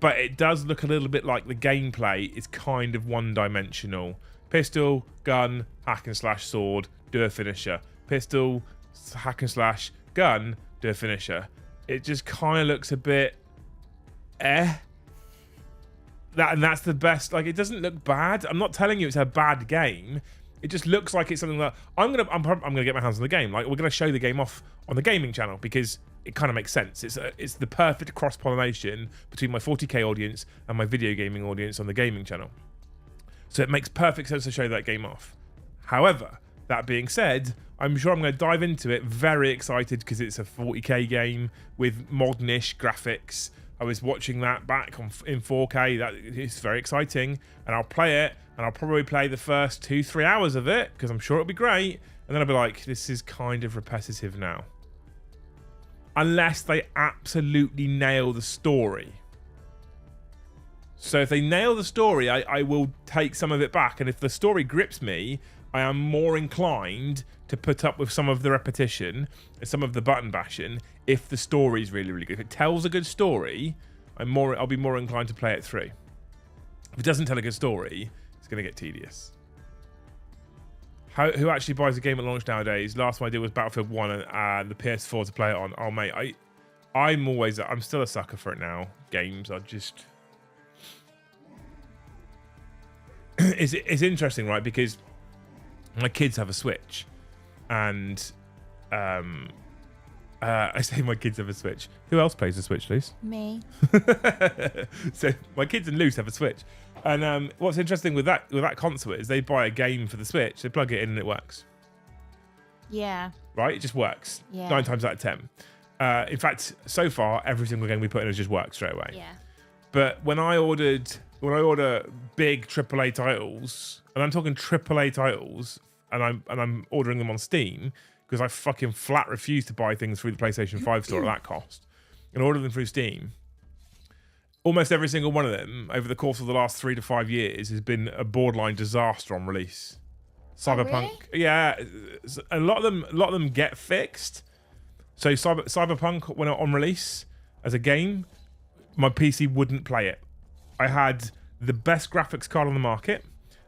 but it does look a little bit like the gameplay is kind of one-dimensional. Pistol, gun, hack and slash, sword, do a finisher. Pistol, hack and slash, gun, do a finisher. It just kind of looks a bit that's the best. Like, it doesn't look bad. I'm not telling you it's a bad game. It just looks like it's something that I'm gonna get my hands on the game. Like, we're gonna show the game off on the gaming channel because it kind of makes sense. It's the perfect cross pollination between my 40k audience and my video gaming audience on the gaming channel. So it makes perfect sense to show that game off. However, that being said, I'm sure I'm going to dive into it very excited because it's a 40k game with modernish graphics. I was watching that back in 4K. That is very exciting, and I'll play it, and I'll probably play the first 2-3 hours of it because I'm sure it'll be great, and then I'll be like, this is kind of repetitive now. Unless they absolutely nail the story. So if they nail the story, I will take some of it back, and if the story grips me, I am more inclined to put up with some of the repetition and some of the button bashing if the story is really, really good. If it tells a good story, I'll be more inclined to play it through. If it doesn't tell a good story, it's going to get tedious. Who actually buys a game at launch nowadays? Last one I did was Battlefield 1 and the PS4 to play it on. Oh, mate, I'm still a sucker for it now. Games are just... it's interesting, right? Because my kids have a Switch, and I say my kids have a Switch. Who else plays the Switch, Luce? Me. So my kids and Luce have a Switch, and what's interesting with that console is they buy a game for the Switch, they plug it in, and it works. Yeah. Right, it just works. Yeah. 9 times out of 10. In fact, so far every single game we put in has just worked straight away. Yeah. But when I order big AAA titles, and I'm talking AAA titles, and I'm ordering them on Steam because I fucking flat refuse to buy things through the PlayStation 5 store at that cost, and order them through Steam. Almost every single one of them over the course of the last 3 to 5 years has been a borderline disaster on release. Cyberpunk, really? Yeah, a lot of them get fixed. So Cyberpunk, when on release as a game, my PC wouldn't play it. I had the best graphics card on the market.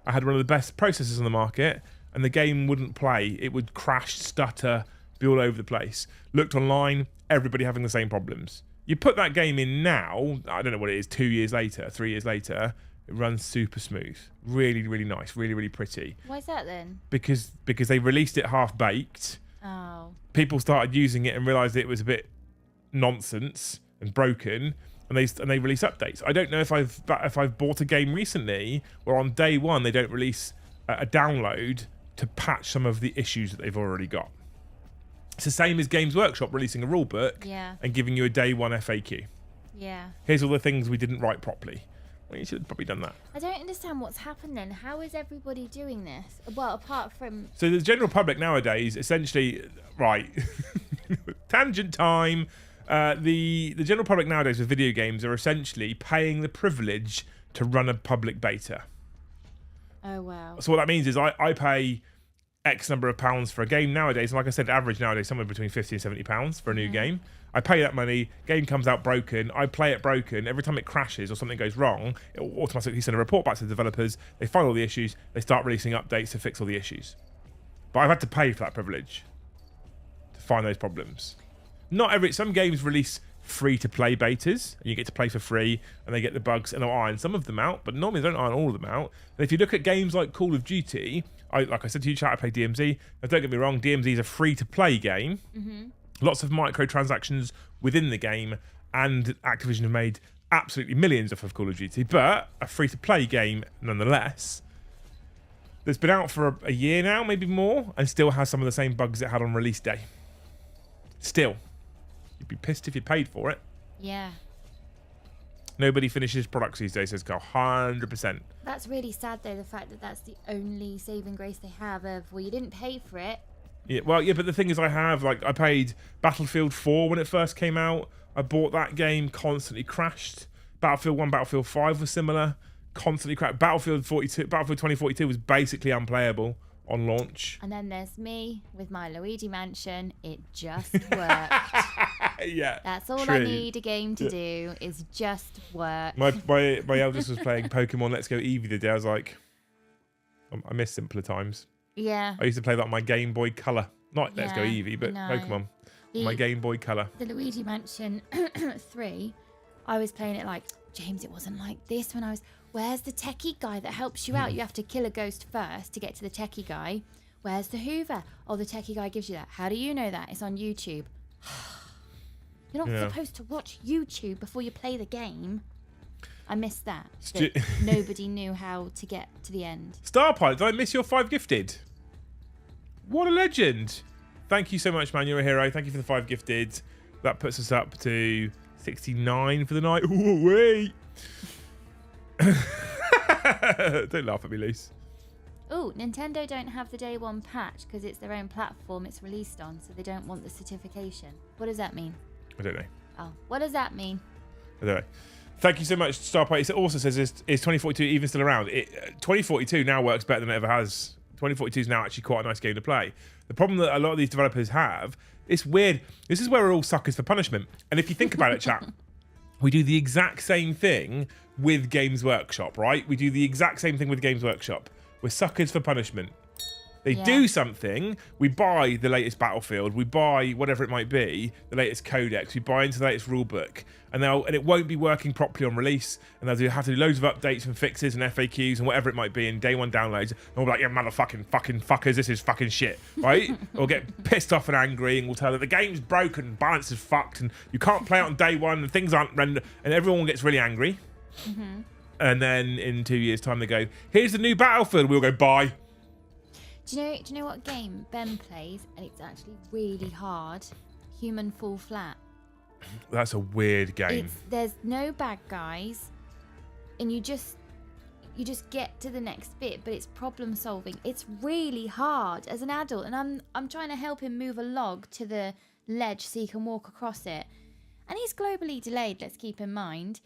I had one of the best processors on the market, and the game wouldn't play. It would crash, stutter, be all over the place. Looked online, everybody having the same problems. You put that game in now, I don't know what it is, 2 years later, 3 years later, it runs super smooth. Really, really nice, really, really pretty. Why is that then? Because they released it half-baked. Oh. People started using it and realised it was a bit nonsense and broken, and they release updates. I don't know if I've bought a game recently where on day one they don't release a download to patch some of the issues that they've already got. It's the same as Games Workshop releasing a rulebook and giving you a day one FAQ. Yeah. Here's all the things we didn't write properly. Well, you should have probably done that. I don't understand what's happened then. How is everybody doing this? Well, apart from... So the general public nowadays, essentially, right, tangent time. The general public nowadays with video games are essentially paying the privilege to run a public beta. Oh, wow. So what that means is I pay X number of pounds for a game nowadays. And like I said, average nowadays, somewhere between 50 and 70 pounds for a new game. I pay that money, game comes out broken, I play it broken. Every time it crashes or something goes wrong, it will automatically send a report back to the developers. They find all the issues, they start releasing updates to fix all the issues. But I've had to pay for that privilege to find those problems. Some games release free-to-play betas, and you get to play for free, and they get the bugs, and they'll iron some of them out, but normally they don't iron all of them out. And if you look at games like Call of Duty, like I said to you, chat, I play DMZ. Now, don't get me wrong, DMZ is a free-to-play game. Lots of microtransactions within the game, and Activision have made absolutely millions off of Call of Duty, but a free-to-play game nonetheless. That's been out for a year now, maybe more, and still has some of the same bugs it had on release day. Still. You'd be pissed if you paid for it. Yeah. Nobody finishes products these days, says Carl. 100%. That's really sad, though, the fact that that's the only saving grace they have of, well, you didn't pay for it. Yeah, well, yeah, but the thing is, I paid Battlefield 4 when it first came out. I bought that game, constantly crashed. Battlefield 1, Battlefield 5 was similar, constantly crashed. Battlefield 2042 was basically unplayable on launch. And then there's me with my Luigi Mansion. It just worked. Yeah, that's all true. I need a game to do is just work. My eldest was playing Pokemon Let's Go Eevee the day. I was like, I miss simpler times. Yeah. I used to play that on my Game Boy Color. Not Let's Go Eevee, but Pokemon. My Game Boy Color. The Luigi Mansion 3, I was playing it like, James, it wasn't like this when I was... Where's the techie guy that helps you out? You have to kill a ghost first to get to the techie guy. Where's the Hoover? Oh, the techie guy gives you that. How do you know that? It's on YouTube. You're not supposed to watch YouTube before you play the game. I missed that. Nobody knew how to get to the end. Starpilot, did I miss your 5 gifted? What a legend. Thank you so much, man. You're a hero. Thank you for the 5 gifted. That puts us up to 69 for the night. Ooh, wait. Don't laugh at me, Luce. Oh, Nintendo don't have the day one patch because it's their own platform it's released on, so they don't want the certification. What does that mean? I don't know. Oh, what does that mean? I don't know. Thank you so much, Starpilot. It also says, is 2042 even still around? 2042 now works better than it ever has. 2042 is now actually quite a nice game to play. The problem that a lot of these developers have, it's weird. This is where we're all suckers for punishment. And if you think about it, chat, we do the exact same thing with Games Workshop, right? We do the exact same thing with Games Workshop. We're suckers for punishment. They do something, we buy the latest Battlefield, we buy whatever it might be, the latest codex, we buy into the latest rulebook, and it won't be working properly on release, and they'll have to do loads of updates and fixes and FAQs and whatever it might be in day one downloads, and we'll be like, yeah, motherfucking fucking fuckers, this is fucking shit, right? We'll get pissed off and angry, and we'll tell them the game's broken, balance is fucked, and you can't play it on day one, and things aren't rendered, and everyone gets really angry. And then in 2 years' time, they go, here's the new Battlefield, we'll go, bye. Do you know what game Ben plays and it's actually really hard? Human Fall Flat. That's a weird game. There's no bad guys, and you just get to the next bit, but it's problem solving. It's really hard as an adult, and I'm trying to help him move a log to the ledge so he can walk across it, and he's globally delayed. Let's keep in mind.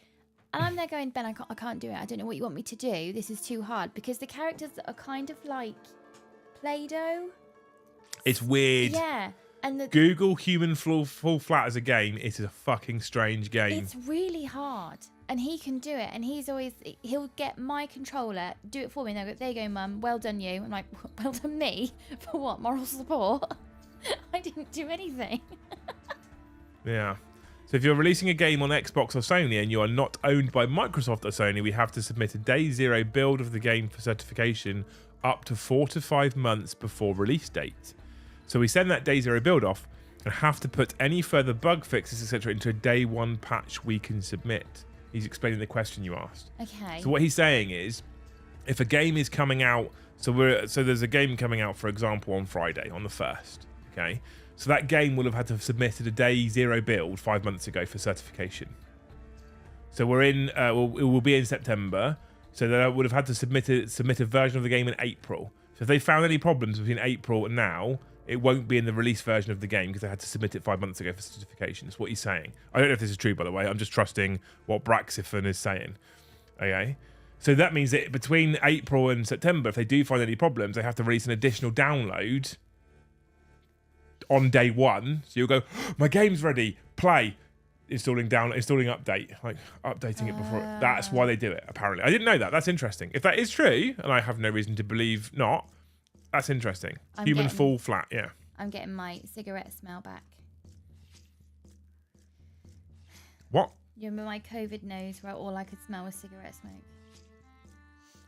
And I'm there going, Ben, I can't do it. I don't know what you want me to do. This is too hard because the characters are kind of like Play-Doh. It's weird. Yeah. And Google Human Fall Flat as a game. It is a fucking strange game. It's really hard. And he can do it. And he'll get my controller, do it for me. And they'll go, there you go, Mum. Well done, you. I'm like, well done, me? For what? Moral support? I didn't do anything. Yeah. So if you're releasing a game on Xbox or Sony and you are not owned by Microsoft or Sony, we have to submit a day zero build of the game for certification up to 4 to 5 months before release date. So we send that day zero build off and have to put any further bug fixes, etc., into a day one patch we can submit. He's explaining the question you asked. Okay. So what he's saying is, if a game is coming out, so there's a game coming out, for example, on Friday, on the 1st, okay? So that game will have had to have submitted a day zero build 5 months ago for certification. So we're in, it will be in September. So they would have had to submit a version of the game in April. So if they found any problems between April and now, it won't be in the release version of the game because they had to submit it 5 months ago for certification. That's what he's saying. I don't know if this is true, by the way. I'm just trusting what Braxiphon is saying. Okay. So that means that between April and September, if they do find any problems, they have to release an additional download on day one. So you'll go, my game's ready, play, installing update, like updating it before. That's why they do it, apparently. I didn't know that. That's interesting. If that is true, and I have no reason to believe not, that's interesting. Human fall flat, yeah. I'm getting my cigarette smell back. What? You remember my COVID nose where all I could smell was cigarette smoke?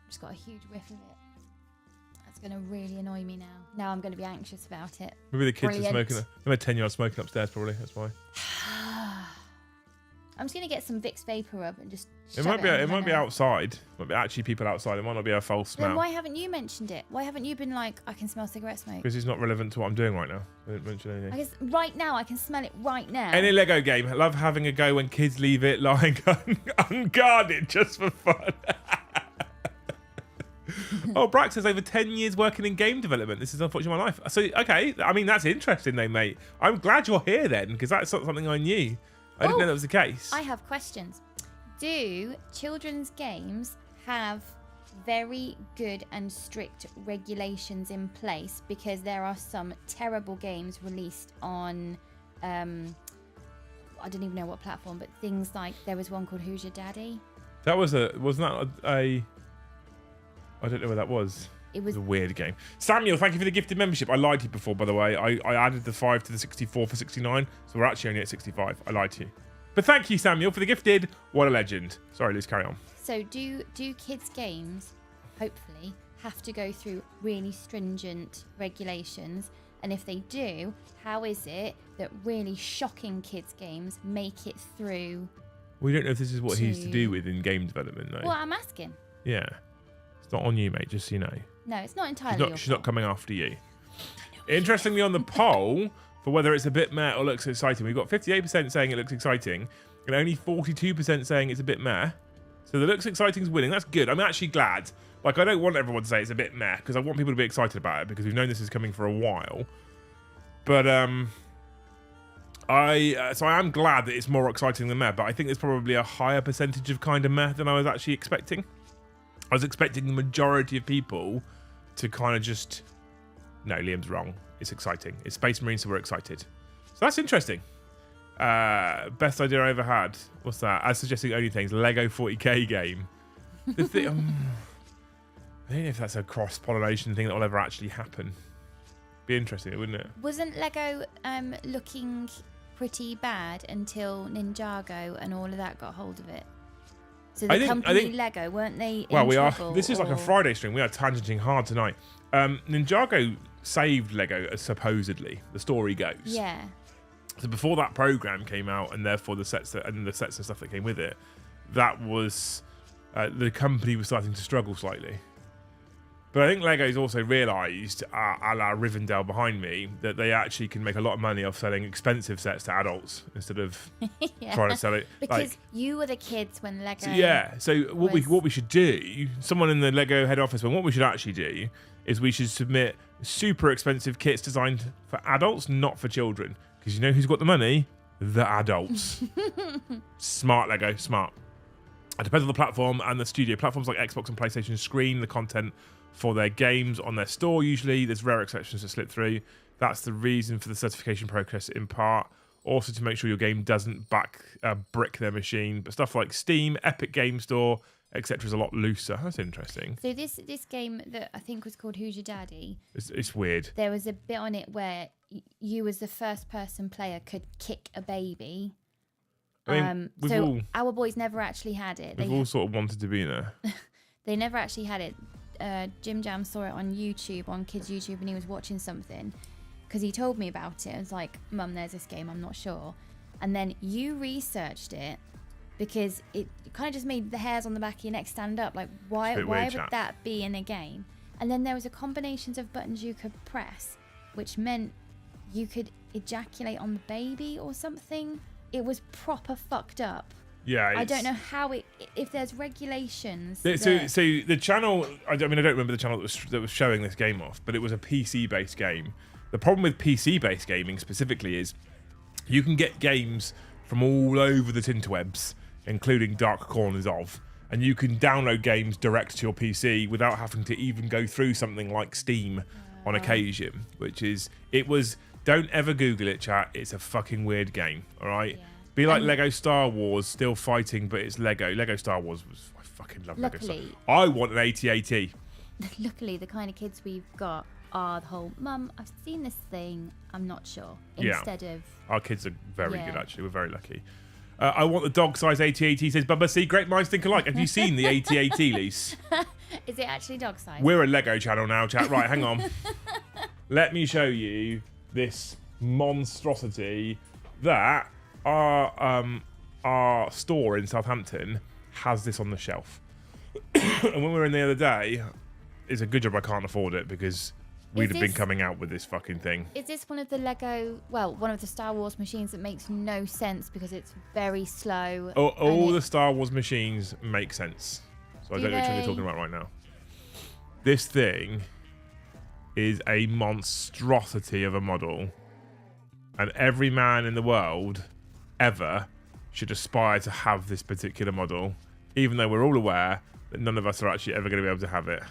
Just got a huge whiff of it. That's going to really annoy me now. Now I'm going to be anxious about it. Maybe the kids are smoking. They're 10-year-old smoking upstairs, probably. That's why. I'm just going to get some Vicks Vapor Rub and just. It might be outside. It might be actually people outside. It might not be a false smell. Then why haven't you mentioned it? Why haven't you been like, I can smell cigarette smoke? Because it's not relevant to what I'm doing right now. I didn't mention anything. I guess right now I can smell it right now. Any Lego game, I love having a go when kids leave it lying unguarded just for fun. Oh, Brax says over 10 years working in game development. This is unfortunately my life. So, okay. I mean, that's interesting though, mate. I'm glad you're here then, because that's not something I knew. I didn't know that was the case. I have questions. Do children's games have very good and strict regulations in place? Because there are some terrible games released on, I don't even know what platform, but things like, there was one called Who's Your Daddy? That was wasn't that a I don't know where that was. It was a weird game. Samuel, thank you for the gifted membership. I lied to you before, by the way. I added the 5 to the 64 for 69, so we're actually only at 65. I lied to you. But thank you, Samuel, for the gifted. What a legend. Sorry, Liz, carry on. So do kids' games, hopefully, have to go through really stringent regulations? And if they do, how is it that really shocking kids' games make it through? We don't know if this is what he's to do with in game development, though. Well, I'm asking. Yeah. It's not on you, mate, just so you know. No, it's not entirely She's not coming after you. Interestingly, on the poll, for whether it's a bit meh or looks exciting, we've got 58% saying it looks exciting and only 42% saying it's a bit meh. So the looks exciting is winning. That's good. I'm actually glad. Like, I don't want everyone to say it's a bit meh because I want people to be excited about it because we've known this is coming for a while. But so I am glad that it's more exciting than meh, but I think there's probably a higher percentage of kind of meh than I was actually expecting. I was expecting the majority of people to kind of just, no, Liam's wrong. It's exciting. It's Space Marine, so we're excited. So that's interesting. Best idea I ever had. What's that? As suggesting only things. Lego 40k game. I don't know if that's a cross-pollination thing that will ever actually happen. Be interesting, wouldn't it? Wasn't Lego looking pretty bad until Ninjago and all of that got hold of it? So the company Lego, weren't they in trouble? This is like a Friday stream. We are tangenting hard tonight. Ninjago saved Lego, supposedly. The story goes. Yeah. So before that program came out, and therefore the sets and stuff that came with it, that was the company was starting to struggle slightly. But I think Lego's also realised, a la Rivendell behind me, that they actually can make a lot of money off selling expensive sets to adults instead of trying to sell it. Because you were the kids when Lego. So, yeah. So what we should do, someone in the Lego head office, what we should actually do is we should submit super expensive kits designed for adults, not for children. Because you know who's got the money? The adults. Smart, Lego, smart. It depends on the platform and the studio. Platforms like Xbox and PlayStation screen the content for their games on their store. Usually there's rare exceptions that slip through. That's the reason for the certification process in part. Also to make sure your game doesn't brick their machine. But stuff like Steam, Epic Game Store, etc. is a lot looser. That's interesting. So this game that I think was called Who's Your Daddy? It's weird. There was a bit on it where you as the first person player could kick a baby. I mean, so our boys never actually had it. We've all sort of wanted to be there. They never actually had it. Jim Jam saw it on YouTube, on kids' YouTube, and he was watching something because he told me about it. I was like, Mum, there's this game, I'm not sure. And then you researched it because it kind of just made the hairs on the back of your neck stand up. Like, why would that be in a game? And then there was a combinations of buttons you could press, which meant you could ejaculate on the baby or something. It was proper fucked up. Yeah, I don't know how if there's regulations. So the channel, I don't remember the channel that was showing this game off, but it was a PC-based game. The problem with PC-based gaming specifically is you can get games from all over the interwebs, including dark corners of, and you can download games direct to your PC without having to even go through something like Steam on occasion, don't ever Google it, chat. It's a fucking weird game, all right? Yeah. Be like Lego Star Wars, still fighting, but it's Lego. Lego Star Wars I fucking love Lego Star Wars. I want an AT-AT. Luckily, the kind of kids we've got are the whole, Mum, I've seen this thing, I'm not sure. Instead of... Our kids are very good, actually. We're very lucky. I want the dog-sized AT-AT, says Bubba C. Great minds think alike. Have you seen the AT-AT, Lise? Is it actually dog-sized? We're a Lego channel now, chat. Right, hang on. Let me show you this monstrosity that our store in Southampton has this on the shelf. And when we were in the other day, it's a good job I can't afford it because we'd have been coming out with this fucking thing. Is this one of the one of the Star Wars machines that makes no sense because it's very slow? All the Star Wars machines make sense. So I don't know which one you're talking about right now. This thing is a monstrosity of a model. And every man in the world ever should aspire to have this particular model, even though we're all aware that none of us are actually ever going to be able to have it.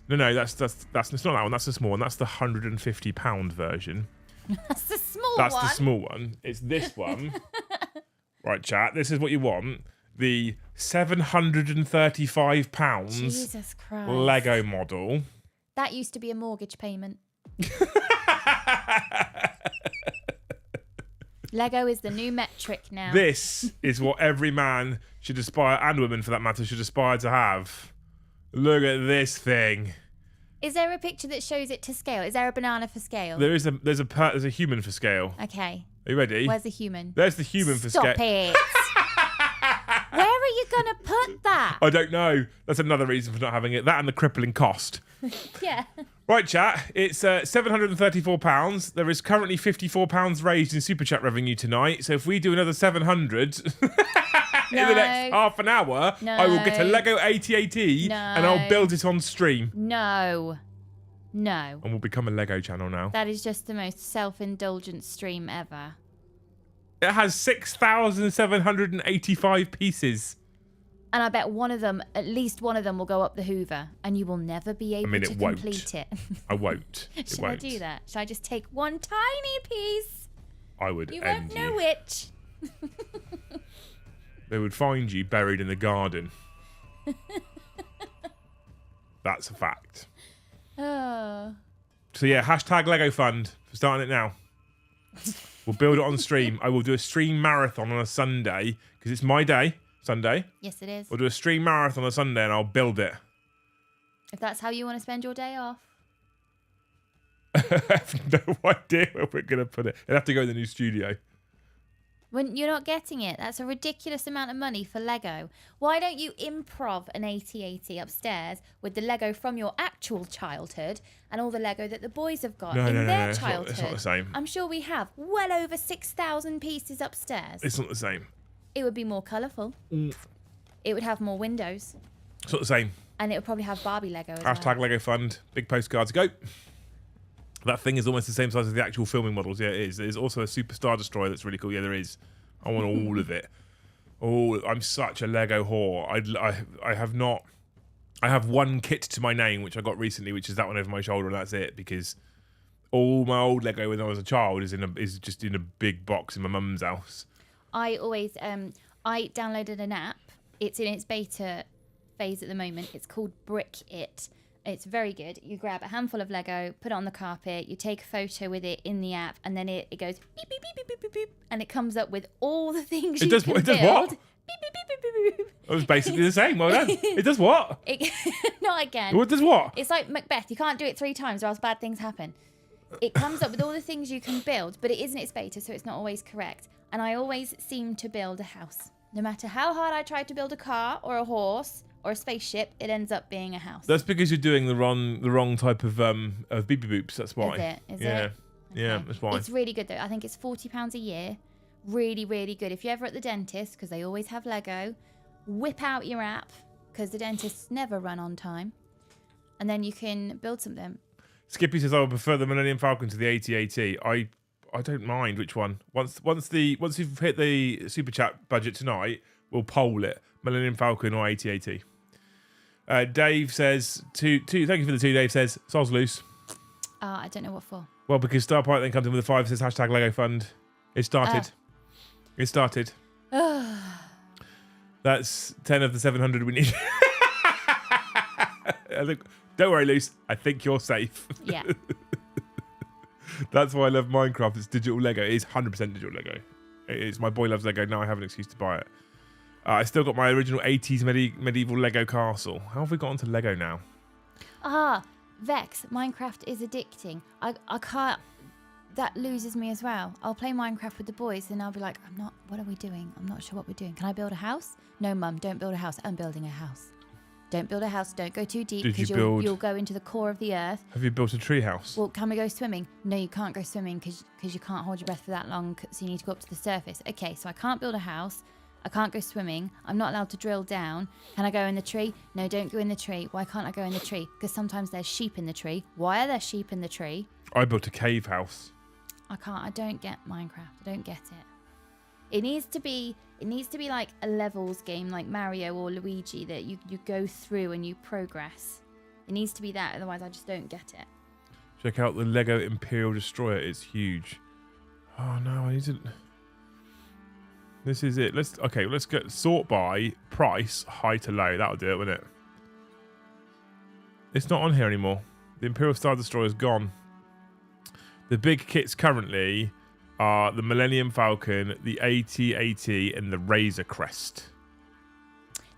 No, that's it's not that one. That's the small one. That's the £150 version. That's the small one. That's the small one. It's this one. Right, chat. This is what you want. The £735 Jesus Christ. Lego model. That used to be a mortgage payment. Lego is the new metric now. This is what every man should aspire, and woman for that matter, should aspire to have. Look at this thing. Is there a picture that shows it to scale? Is there a banana for scale? There's a human for scale. Okay. Are you ready? Where's the human? There's the human for scale. Stop it. Where are you going to put that? I don't know. That's another reason for not having it. That and the crippling cost. Yeah. Right, chat. It's £734. There is currently £54 raised in Super Chat revenue tonight. So if we do another 700 in the next half an hour, I will get a Lego AT-AT and I'll build it on stream. No. And we'll become a Lego channel now. That is just the most self-indulgent stream ever. It has 6,785 pieces. And I bet at least one of them will go up the Hoover, and you will never be able to complete it. I won't. Should I do that? Should I just take one tiny piece? I would You end won't know which. They would find you buried in the garden. That's a fact. Oh. So yeah, hashtag Lego Fund for starting it now. We'll build it on stream. I will do a stream marathon on a Sunday because it's my day. Sunday. Yes, it is. We'll do a stream marathon on a Sunday and I'll build it. If that's how you want to spend your day off. I have no idea where we're going to put it. It'll have to go in the new studio. When you're not getting it, that's a ridiculous amount of money for Lego. Why don't you improv an AT-AT upstairs with the Lego from your actual childhood and all the Lego that the boys have got in their childhood? It's not the same. I'm sure we have well over 6,000 pieces upstairs. It's not the same. It would be more colourful. It would have more windows. It's not the same. And it would probably have Barbie Lego as Hashtag well. Lego Fund. Big postcards. Go. That thing is almost the same size as the actual filming models. Yeah, it is. There's also a Super Star Destroyer that's really cool. Yeah, there is. I want all of it. Oh, I'm such a Lego whore. I have not... I have one kit to my name, which I got recently, which is that one over my shoulder, and that's it, because all my old Lego when I was a child is just in a big box in my mum's house. I always... I downloaded an app. It's in its beta phase at the moment. It's called Brick It. It's very good. You grab a handful of Lego, put it on the carpet, you take a photo with it in the app, and then it goes beep, beep, beep, beep, beep, beep, beep, and it comes up with all the things you can build. It does what? Beep, beep, beep, beep, beep, beep. It was basically the same. Well done. It does what? Not again. What does what? It's like Macbeth. You can't do it 3 times or else bad things happen. It comes up with all the things you can build, but it is in its beta, so it's not always correct. And I always seem to build a house. No matter how hard I try to build a car or a horse or a spaceship, it ends up being a house. That's because you're doing the wrong type of beep beep boops. That's why. Is it? Is it? Okay. Yeah, that's why. It's really good though. I think it's £40 a year. Really, really good. If you're ever at the dentist, because they always have Lego, whip out your app, because the dentists never run on time, and then you can build something. Skippy says, "I would prefer the Millennium Falcon to the AT-AT." I don't mind which one. Once you've hit the super chat budget tonight, we'll poll it. Millennium Falcon or AT-AT. Dave says, thank you for the 2. Dave says, Sol's loose. I don't know what for. Well, because Starpoint then comes in with a 5, says hashtag Lego Fund. It started. It started. That's 10 of the 700 we need. Don't worry, Luce. I think you're safe. Yeah. That's why I love Minecraft. It's digital Lego. It is 100% digital Lego. It is. My boy loves Lego. Now I have an excuse to buy it. I still got my original 80s medieval Lego castle. How have we got onto Lego now? Vex, Minecraft is addicting. I can't... That loses me as well. I'll play Minecraft with the boys and I'll be like, what are we doing? I'm not sure what we're doing. Can I build a house? No, Mum, don't build a house. I'm building a house. Don't build a house. Don't go too deep because you'll go into the core of the earth. Have you built a tree house? Well, can we go swimming? No, you can't go swimming because you can't hold your breath for that long, so you need to go up to the surface. Okay, so I can't build a house. I can't go swimming. I'm not allowed to drill down. Can I go in the tree? No, don't go in the tree. Why can't I go in the tree? Because sometimes there's sheep in the tree. Why are there sheep in the tree? I built a cave house. I don't get Minecraft. I don't get it. It needs to be like a levels game like Mario or Luigi that you go through and you progress. It needs to be that, otherwise I just don't get it. Check out the Lego Imperial Destroyer. It's huge. Oh no, I need to... This is it. Let's get sort by price, high to low. That'll do it, won't it? It's not on here anymore. The Imperial Star Destroyer is gone. The big kits currently are the Millennium Falcon, the AT-AT, and the Razor Crest.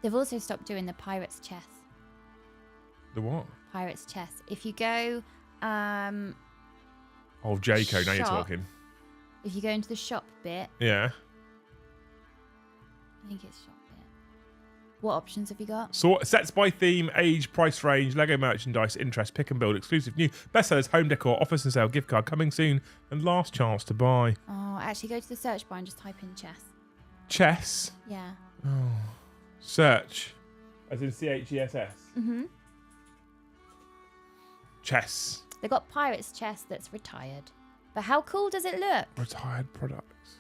They've also stopped doing the Pirate's Chest. The what? Pirate's Chest. If you go... Oh, Jayco, now you're talking. If you go into the shop bit... Yeah. I think it's shop bit. What options have you got? Sets by theme, age, price range, Lego merchandise, interest, pick and build, exclusive new bestsellers, home decor, office and sale, gift card coming soon, and last chance to buy. Oh, actually go to the search bar and just type in chess. Chess? Yeah. Oh. Search. As in CHESS? Mm-hmm. Chess. They got Pirate's Chest that's retired. But how cool does it look? Retired products.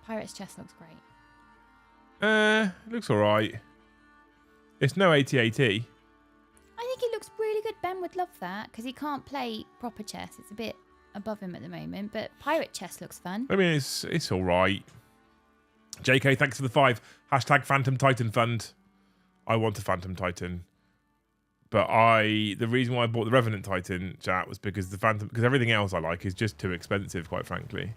Pirate's Chest looks great. It looks alright. It's no AT-AT. I think it looks really good. Ben would love that because he can't play proper chess. It's a bit above him at the moment, but Pirate Chess looks fun. I mean, it's alright. JK, thanks for the 5. Hashtag Phantom Titan Fund. I want a Phantom Titan. But the reason why I bought the Revenant Titan, chat, was because because everything else I like is just too expensive, quite frankly.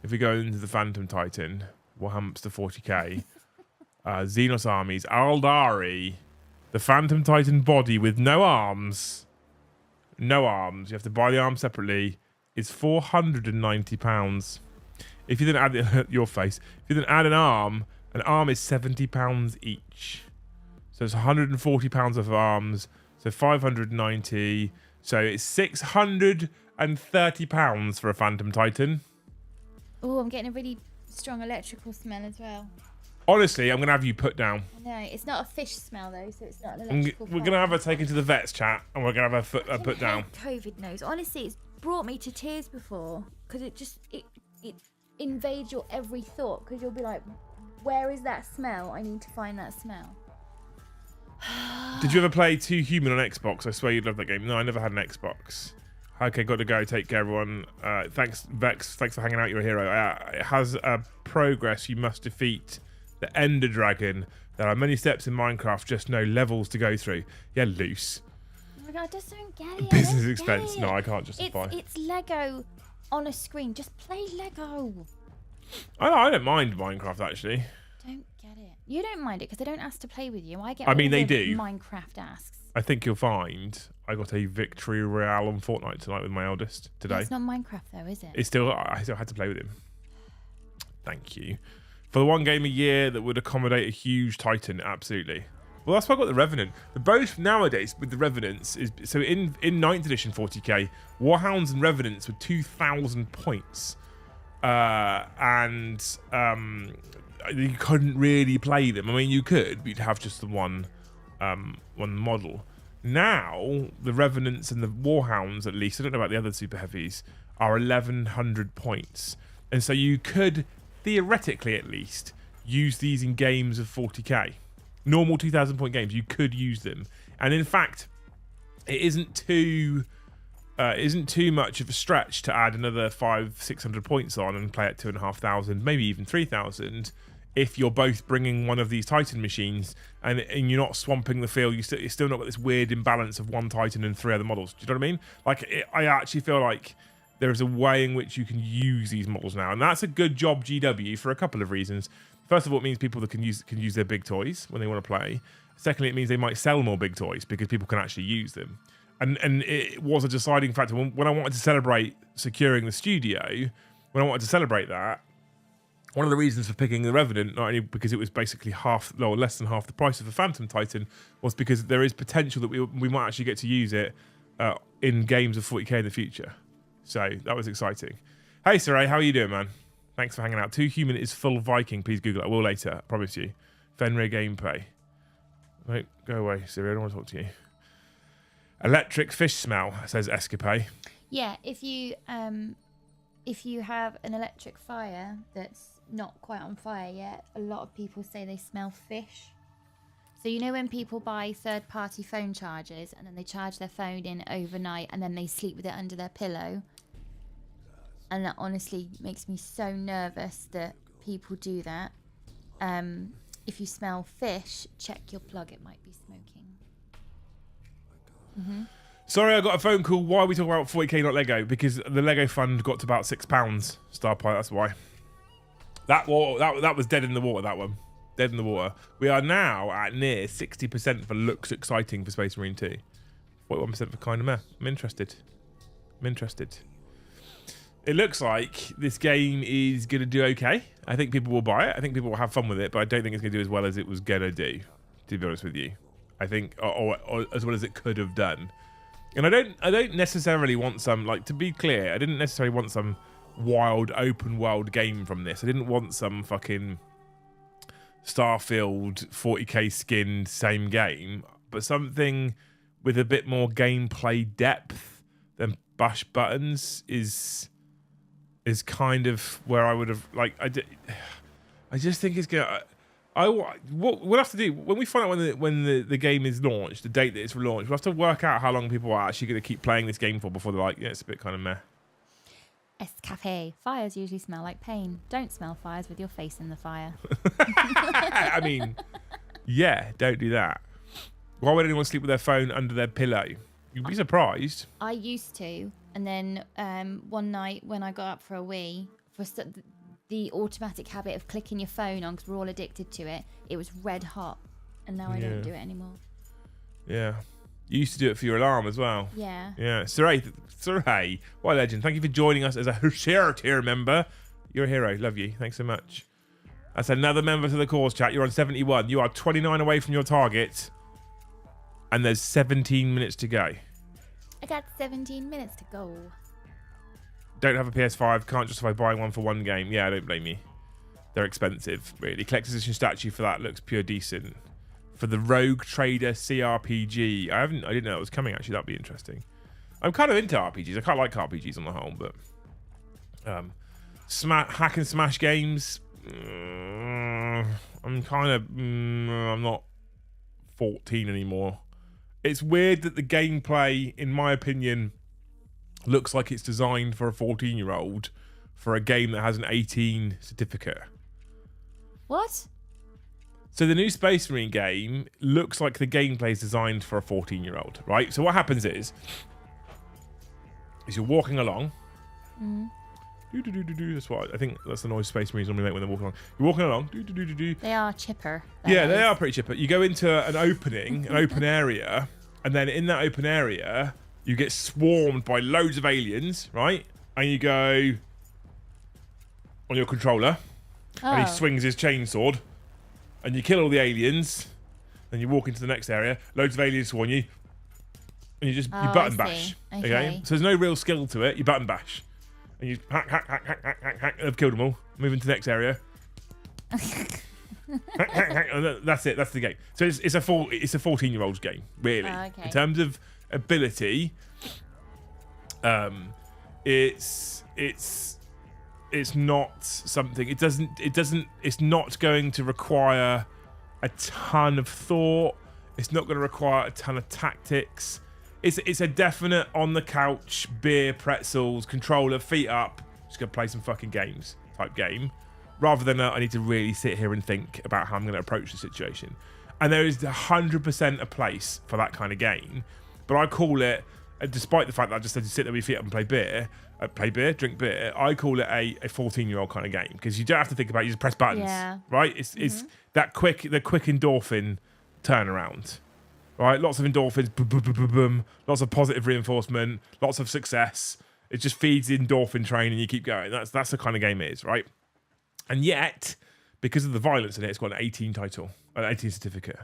If we go into the Phantom Titan, Warhammer to 40k, Xenos armies, Aldari, the Phantom Titan body with no arms. No arms. You have to buy the arms separately. It's £490. If you then add your face, if you then add an arm is £70 each. So it's £140 of arms. So 590. So it's £630 for a Phantom Titan. Oh, I'm getting a really strong electrical smell as well. Honestly, I'm going to have you put down. No, it's not a fish smell though, so it's not an electrical We're going to have her taken to the vets, chat, and we're going to have her put down. COVID nose. Honestly, it's brought me to tears before because it invades your every thought because you'll be like, where is that smell? I need to find that smell. Did you ever play Too Human on Xbox? I swear you'd love that game. No, I never had an Xbox. Okay, got to go. Take care, everyone. Thanks, Vex. Thanks for hanging out. You're a hero. It has progress. You must defeat the Ender Dragon. There are many steps in Minecraft, just no levels to go through. Yeah, loose. Oh my god, I just don't get it. Business expense. No, I can't justify. It's Lego on a screen. Just play Lego. I don't mind Minecraft, actually. Don't get it. You don't mind it because they don't ask to play with you. I mean, they do. Minecraft asks. I think you'll find I got a victory royale on Fortnite tonight with my eldest today. It's not Minecraft though, is it? I still had to play with him. Thank you. For the one game a year that would accommodate a huge Titan, absolutely. Well, that's why I got the Revenant. The bonus nowadays with the Revenants is, so in 9th edition 40k, Warhounds and Revenants were 2,000 points. And you couldn't really play them. I mean, you could, but you'd have just the one model. Now, the Revenants and the Warhounds, at least, I don't know about the other super heavies, are 1,100 points. And so you could, theoretically at least, use these in games of 40k. Normal 2,000 point games, you could use them. And in fact, it isn't too much of a stretch to add another 500-600 points on and play at 2,500, maybe even 3,000, if you're both bringing one of these Titan machines and you're not swamping the field. You're still not got this weird imbalance of one Titan and 3 other models. Do you know what I mean? Like, I actually feel like there is a way in which you can use these models now, and that's a good job, GW, for a couple of reasons. First of all, it means people that can use their big toys when they want to play. Secondly, it means they might sell more big toys because people can actually use them. And it was a deciding factor when I wanted to celebrate securing the studio. When I wanted to celebrate that, one of the reasons for picking the Revenant, not only because it was basically less than half the price of the Phantom Titan, was because there is potential that we might actually get to use it in games of 40k in the future. So that was exciting. Hey, Saray, how are you doing, man? Thanks for hanging out. 2 Human is full Viking. Please Google it. I will later. I promise you. Fenrir gameplay. Right, go away, Siri. I don't want to talk to you. Electric fish smell, says Escape. Yeah, if you have an electric fire that's not quite on fire yet, a lot of people say they smell fish. So you know when people buy third-party phone chargers and then they charge their phone in overnight and then they sleep with it under their pillow? And that honestly makes me so nervous that people do that. If you smell fish, check your plug. It might be smoking. Mm-hmm. Sorry, I got a phone call. Why are we talking about 40k, not Lego? Because the Lego fund got to about £6. Starpie, that's why. That was dead in the water, that one. Dead in the water. We are now at near 60% for looks exciting for Space Marine 2. 41% for kind of meh. I'm interested. It looks like this game is going to do okay. I think people will buy it. I think people will have fun with it, but I don't think it's going to do as well as it was going to do, to be honest with you. I think, or as well as it could have done. And I don't necessarily want some, like, to be clear, I didn't necessarily want some wild open world game from this. I didn't want some fucking Starfield 40k skinned same game, but something with a bit more gameplay depth than bash buttons is kind of where I would have, like, I just think it's gonna. What we'll have to do when we find out when the game is launched, the date that it's launched, we'll have to work out how long people are actually going to keep playing this game for before they're like, yeah, it's a bit kind of meh. Escape. Fires usually smell like pain. Don't smell fires with your face in the fire. I mean, yeah, don't do that. Why would anyone sleep with their phone under their pillow? You'd be surprised. I used to, and then one night when I got up for a wee, the automatic habit of clicking your phone on, because we're all addicted to it, it was red hot, and now I don't do it anymore. Yeah. You used to do it for your alarm as well. Yeah. Yeah. Saray, what a legend. Thank you for joining us as a shared tier member. You're a hero. Love you. Thanks so much. That's another member to the cause, chat. You're on 71. You are 29 away from your target, and there's 17 minutes to go. I got 17 minutes to go. Don't have a PS5, can't justify buying one for one game. Yeah, I don't blame you. They're expensive, really. Collector's edition statue for that looks pure decent. For the Rogue Trader CRPG, I didn't know it was coming, actually. That'd be interesting. I'm kind of into RPGs. I quite like RPGs on the whole, but hack and smash games, I'm kind of I'm not 14 anymore. It's weird that the gameplay, in my opinion, looks like it's designed for a 14-year-old for a game that has an 18 certificate. What? So the new Space Marine game looks like the gameplay is designed for a 14-year-old, right? So what happens is you're walking along. That's what I think. That's the noise Space Marines normally make when they're walking along. You're walking along. They are chipper. Yeah, they are pretty chipper. You go into an opening, an open area, and then in that open area, you get swarmed by loads of aliens, right? And you go on your controller, and he swings his chainsword, and you kill all the aliens. Then you walk into the next area, loads of aliens swarm you, and you button bash. Okay? So there's no real skill to it. You button bash, and you hack. I've killed them all. Moving to the next area. That's it. That's the game. So it's a 14-year-old's game, really. In terms of ability, it's it's not something. It's not going to require a ton of thought. It's not going to require a ton of tactics. It's a definite on the couch, beer, pretzels, controller, feet up, just gonna play some fucking games type game, rather than I need to really sit here and think about how I'm going to approach the situation. And there is 100% a place for that kind of game, but I call it, despite the fact that I just had to sit there with your feet up and play beer, drink beer, I call it a 14-year-old kind of game, because you don't have to think about it, you just press buttons, right? It's that quick endorphin turnaround. Right, lots of endorphins, boom, boom, boom, boom, boom. Lots of positive reinforcement, lots of success. It just feeds the endorphin train, and you keep going. That's the kind of game it is, right? And yet, because of the violence in it, it's got an 18 title, an 18 certificate.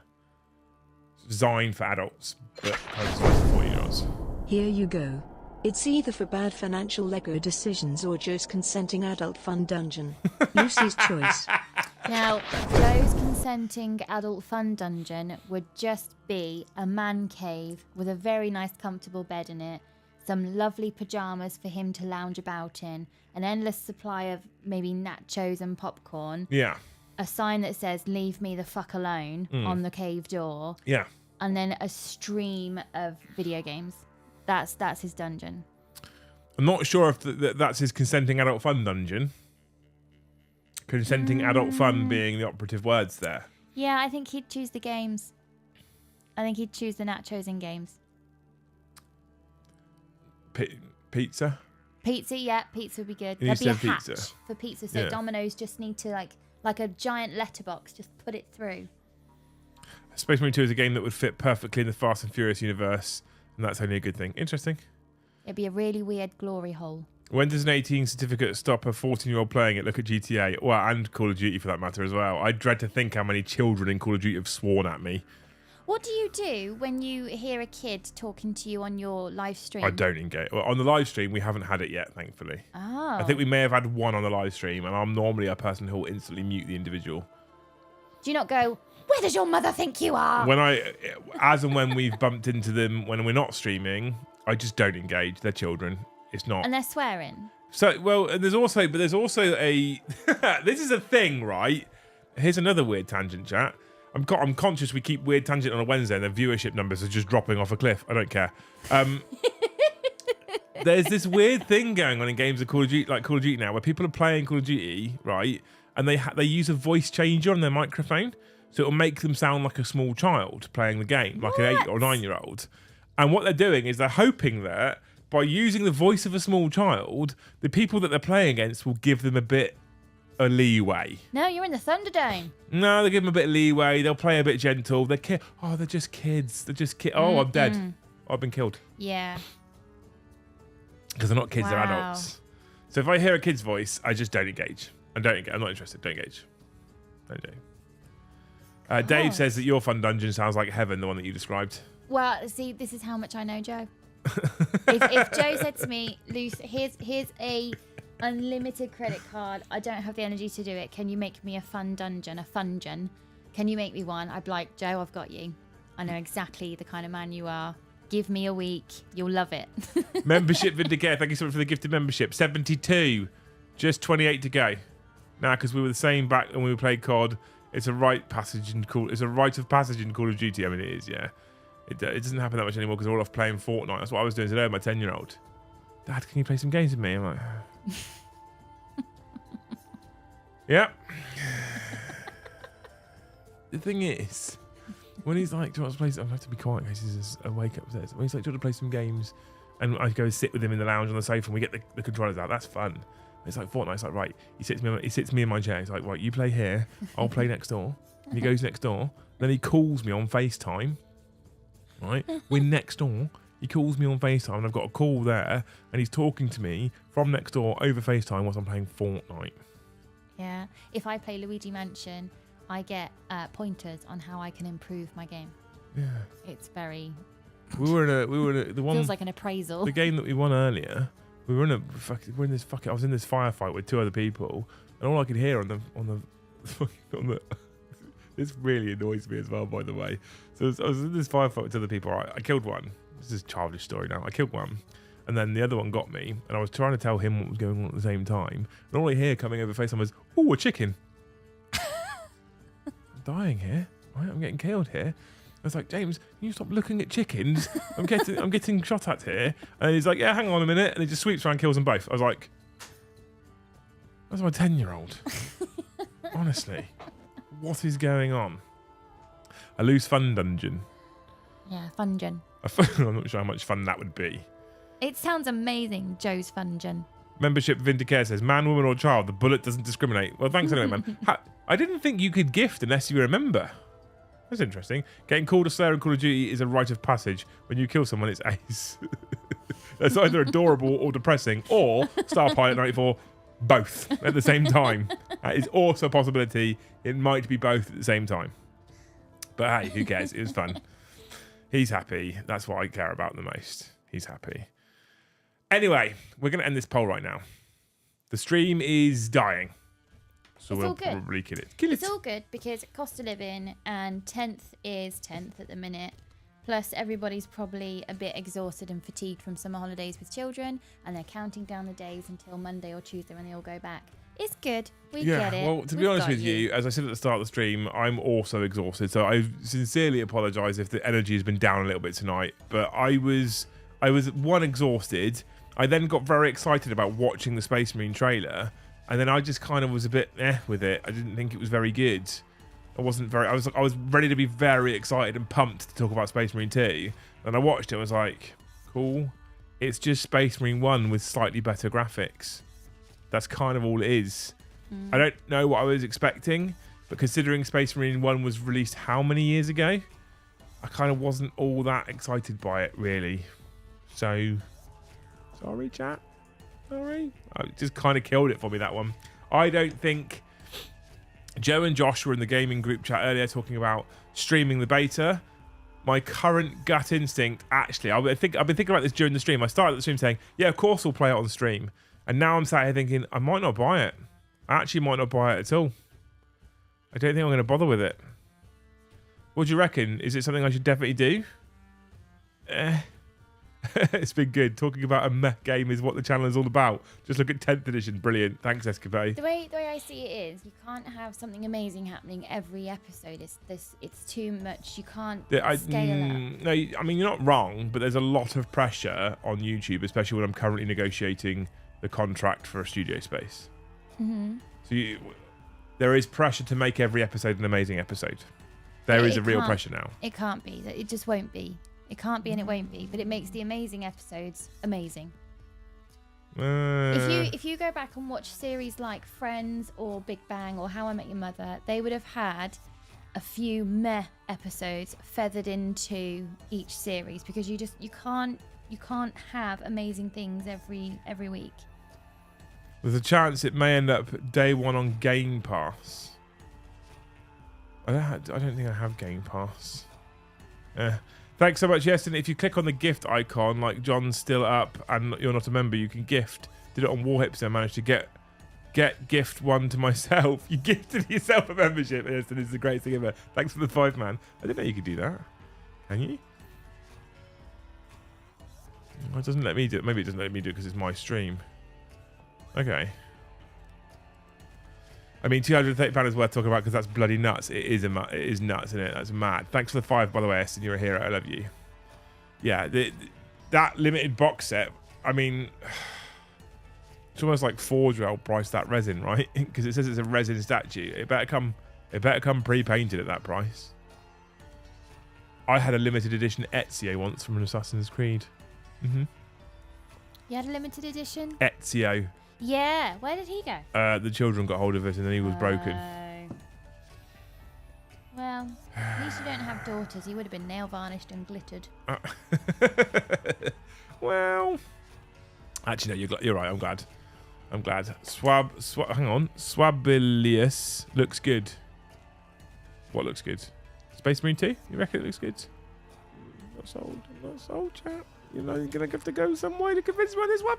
It's designed for adults, but kind of designed for 40-year-olds. Here you go. It's either for bad financial Lego decisions or Joe's consenting adult fun dungeon. Lucy's choice. Now, Joe's consenting adult fun dungeon would just be a man cave with a very nice comfortable bed in it, some lovely pyjamas for him to lounge about in, an endless supply of maybe nachos and popcorn. Yeah. A sign that says, "Leave me the fuck alone," on the cave door. Yeah. And then a stream of video games. That's his dungeon. I'm not sure if that's his consenting adult fun dungeon. Consenting adult fun being the operative words there. Yeah, I think he'd choose the games. I think he'd choose the nachos and games. Pizza? Pizza, yeah, pizza would be good. You There'd be a said hatch pizza. for pizza, so Yeah. Domino's just need to like a giant letterbox, just put it through. Space Marine 2 is a game that would fit perfectly in the Fast and Furious universe, and that's only a good thing. Interesting. It'd be a really weird glory hole. When does an 18 certificate stop a 14-year-old playing it? Look at GTA. Well, and Call of Duty for that matter as well. I dread to think how many children in Call of Duty have sworn at me. What do you do when you hear a kid talking to you on your live stream? I don't engage. Well, on the live stream, we haven't had it yet, thankfully. Oh. I think we may have had one on the live stream, and I'm normally a person who will instantly mute the individual. Do you not go, "Where does your mother think you are?" As and when we've bumped into them when we're not streaming, I just don't engage. They're children. It's not. And they're swearing. So, well, and there's also a, this is a thing, right? Here's another weird tangent, chat. I'm conscious we keep weird tangent on a Wednesday and the viewership numbers are just dropping off a cliff. I don't care. There's this weird thing going on in games of Call of Duty, like Call of Duty now, where people are playing Call of Duty, right? And they use a voice changer on their microphone, so it'll make them sound like a small child playing the game, like an 8 or 9-year-old. And what they're doing is they're hoping that by using the voice of a small child, the people that they're playing against will give them a bit of leeway. No, you're in the Thunderdome. No, they give them a bit of leeway. They'll play a bit gentle. They're just kids. They're just kids. Oh, I'm dead. I've been killed. Yeah. Because they're not kids, they're Wow. adults. So if I hear a kid's voice, I just don't engage. I'm not interested. Don't engage. Don't do. Dave says that your fun dungeon sounds like heaven, the one that you described. Well, see, this is how much I know Joe. if Joe said to me, "Luce, here's a unlimited credit card. I don't have the energy to do it. Can you make me a fun dungeon, a fungeon? Can you make me one?" I'd be like, "Joe, I've got you. I know exactly the kind of man you are. Give me a week. You'll love it." Membership Vindicare. Thank you so much for the gifted membership. 72. Just 28 to go. Now, because we were the same back when we played COD, it's a rite of passage in Call of Duty. I mean, it is, yeah. It doesn't happen that much anymore because we're all off playing Fortnite. That's what I was doing today with my 10-year-old. "Dad, can you play some games with me?" I'm like, "Yep." The thing is, when he's like, "Do you want to play?" I have to be quiet in case he's awake upstairs. When he's like, "Do you want to play some games?" and I go sit with him in the lounge on the sofa and we get the controllers out. That's fun. It's like Fortnite. It's like, right, he sits me in my chair. He's like, "Right, you play here. I'll play next door." And he goes next door. Then he calls me on FaceTime. Right, we're next door. He calls me on FaceTime and I've got a call there and he's talking to me from next door over FaceTime whilst I'm playing Fortnite. Yeah. If I play Luigi Mansion, I get pointers on how I can improve my game. Yeah. It's very... We were in the one... Feels like an appraisal. The game that we won earlier, I was in this firefight with 2 other people and all I could hear on the this really annoys me as well, by the way. So I was in this firefight with other people. I killed one. This is a childish story now. I killed one. And then the other one got me, and I was trying to tell him what was going on at the same time. And all I hear coming over FaceTime was, "Oh, a chicken." I'm dying here. Right? I'm getting killed here. I was like, "James, can you stop looking at chickens? I'm getting shot at here." And he's like, "Yeah, hang on a minute." And he just sweeps around and kills them both. I was like, that's my 10-year-old. Honestly. What is going on? A loose fun dungeon. Yeah, Fungeon. I'm not sure how much fun that would be. It sounds amazing, Joe's Fungeon. Membership Vindicare says, "Man, woman or child, the bullet doesn't discriminate." Well, thanks anyway, man. I didn't think you could gift unless you remember. That's interesting. Getting called a Slayer in Call of Duty is a rite of passage. When you kill someone, it's ace. That's either adorable or depressing, or Starpilot 94, both at the same time. That is also a possibility. It might be both at the same time. But hey, who cares? It was fun. He's happy. That's what I care about the most. He's happy. Anyway, we're going to end this poll right now. The stream is dying. So It's we'll all good. probably kill it. Kill it. It's all good because cost of living and 10th is 10th at the minute. Plus, everybody's probably a bit exhausted and fatigued from summer holidays with children, and they're counting down the days until Monday or Tuesday when they all go back. It's good. We get it. Well, to be We've honest got with you, as I said at the start of the stream, I'm also exhausted. So I sincerely apologise if the energy has been down a little bit tonight. But I was one, exhausted. I then got very excited about watching the Space Marine trailer, and then I just kind of was a bit with it. I didn't think it was very good. I was ready to be very excited and pumped to talk about Space Marine 2. And I watched it and was like, cool. It's just Space Marine 1 with slightly better graphics. That's kind of all it is. I don't know what I was expecting, but considering Space Marine 1 was released how many years ago, I kind of wasn't all that excited by it, really. So, sorry, chat. Sorry. I just kind of killed it for me, that one. I don't think... Joe and Josh were in the gaming group chat earlier talking about streaming the beta. My current gut instinct, actually, I've been thinking about this during the stream. I started the stream saying, yeah, of course we'll play it on stream. And now I'm sat here thinking, I might not buy it. I actually might not buy it at all. I don't think I'm going to bother with it. What do you reckon? Is it something I should definitely do? It's been good. Talking about a mech game is what the channel is all about. Just look at 10th edition. Brilliant. Thanks, Escapade. The way I see it is, you can't have something amazing happening every episode. It's too much. You can't scale up. No, I mean, you're not wrong, but there's a lot of pressure on YouTube, especially when I'm currently negotiating the contract for a studio space. So there is pressure to make every episode an amazing episode. There is a real pressure now. It can't be. It just won't be. It can't be and it won't be. But it makes the amazing episodes amazing. If you go back and watch series like Friends or Big Bang or How I Met Your Mother, they would have had a few meh episodes feathered into each series because you can't have amazing things every week. There's a chance it may end up day one on Game Pass. I don't think I have Game Pass. Thanks so much, yes. And if you click on the gift icon, like John's still up and you're not a member, you can gift. Did it on Warhips and managed to get gift one to myself. You gifted yourself a membership. Yes, and it's the greatest thing ever. Thanks for the 5 man. I didn't know you could do that. Can you? It doesn't let me do it. Maybe it doesn't let me do it because it's my stream. Okay. I mean, £230 is worth talking about because that's bloody nuts. It is nuts, isn't it? That's mad. Thanks for the 5, by the way, Eston. You're a hero. I love you. Yeah, that limited box set. I mean, it's almost like Forge Rail price that resin, right? Because it says it's a resin statue. It better come pre-painted at that price. I had a limited edition Ezio once from an Assassin's Creed. You had a limited edition? Ezio. Yeah. Where did he go? The children got hold of it and then he was broken. Well, at least you don't have daughters. He would have been nail varnished and glittered. Well, actually, no, you're right. I'm glad. Hang on. Swabilius looks good. What looks good? Space Marine 2? You reckon it looks good? Not sold, chat. You know, you're going to have to go some way to convince me on this one.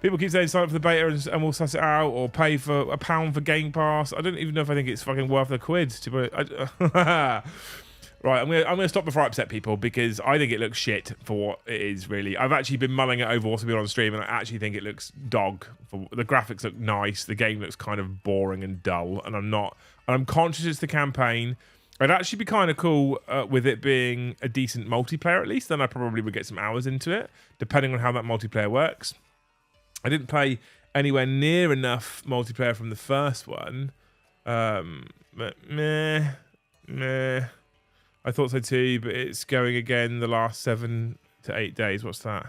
People keep saying sign up for the beta and we'll suss it out, or pay for £1 for Game Pass. I don't even know if I think it's fucking worth the quid. Right, I'm gonna stop before I upset people because I think it looks shit for what it is. Really, I've actually been mulling it over what's been on stream, and I actually think it looks dog. The graphics look nice. The game looks kind of boring and dull, and I'm conscious it's the campaign. I'd actually be kind of cool with it being a decent multiplayer at least. Then I probably would get some hours into it, depending on how that multiplayer works. I didn't play anywhere near enough multiplayer from the first one. But meh. I thought so too, but it's going again the last 7 to 8 days. What's that?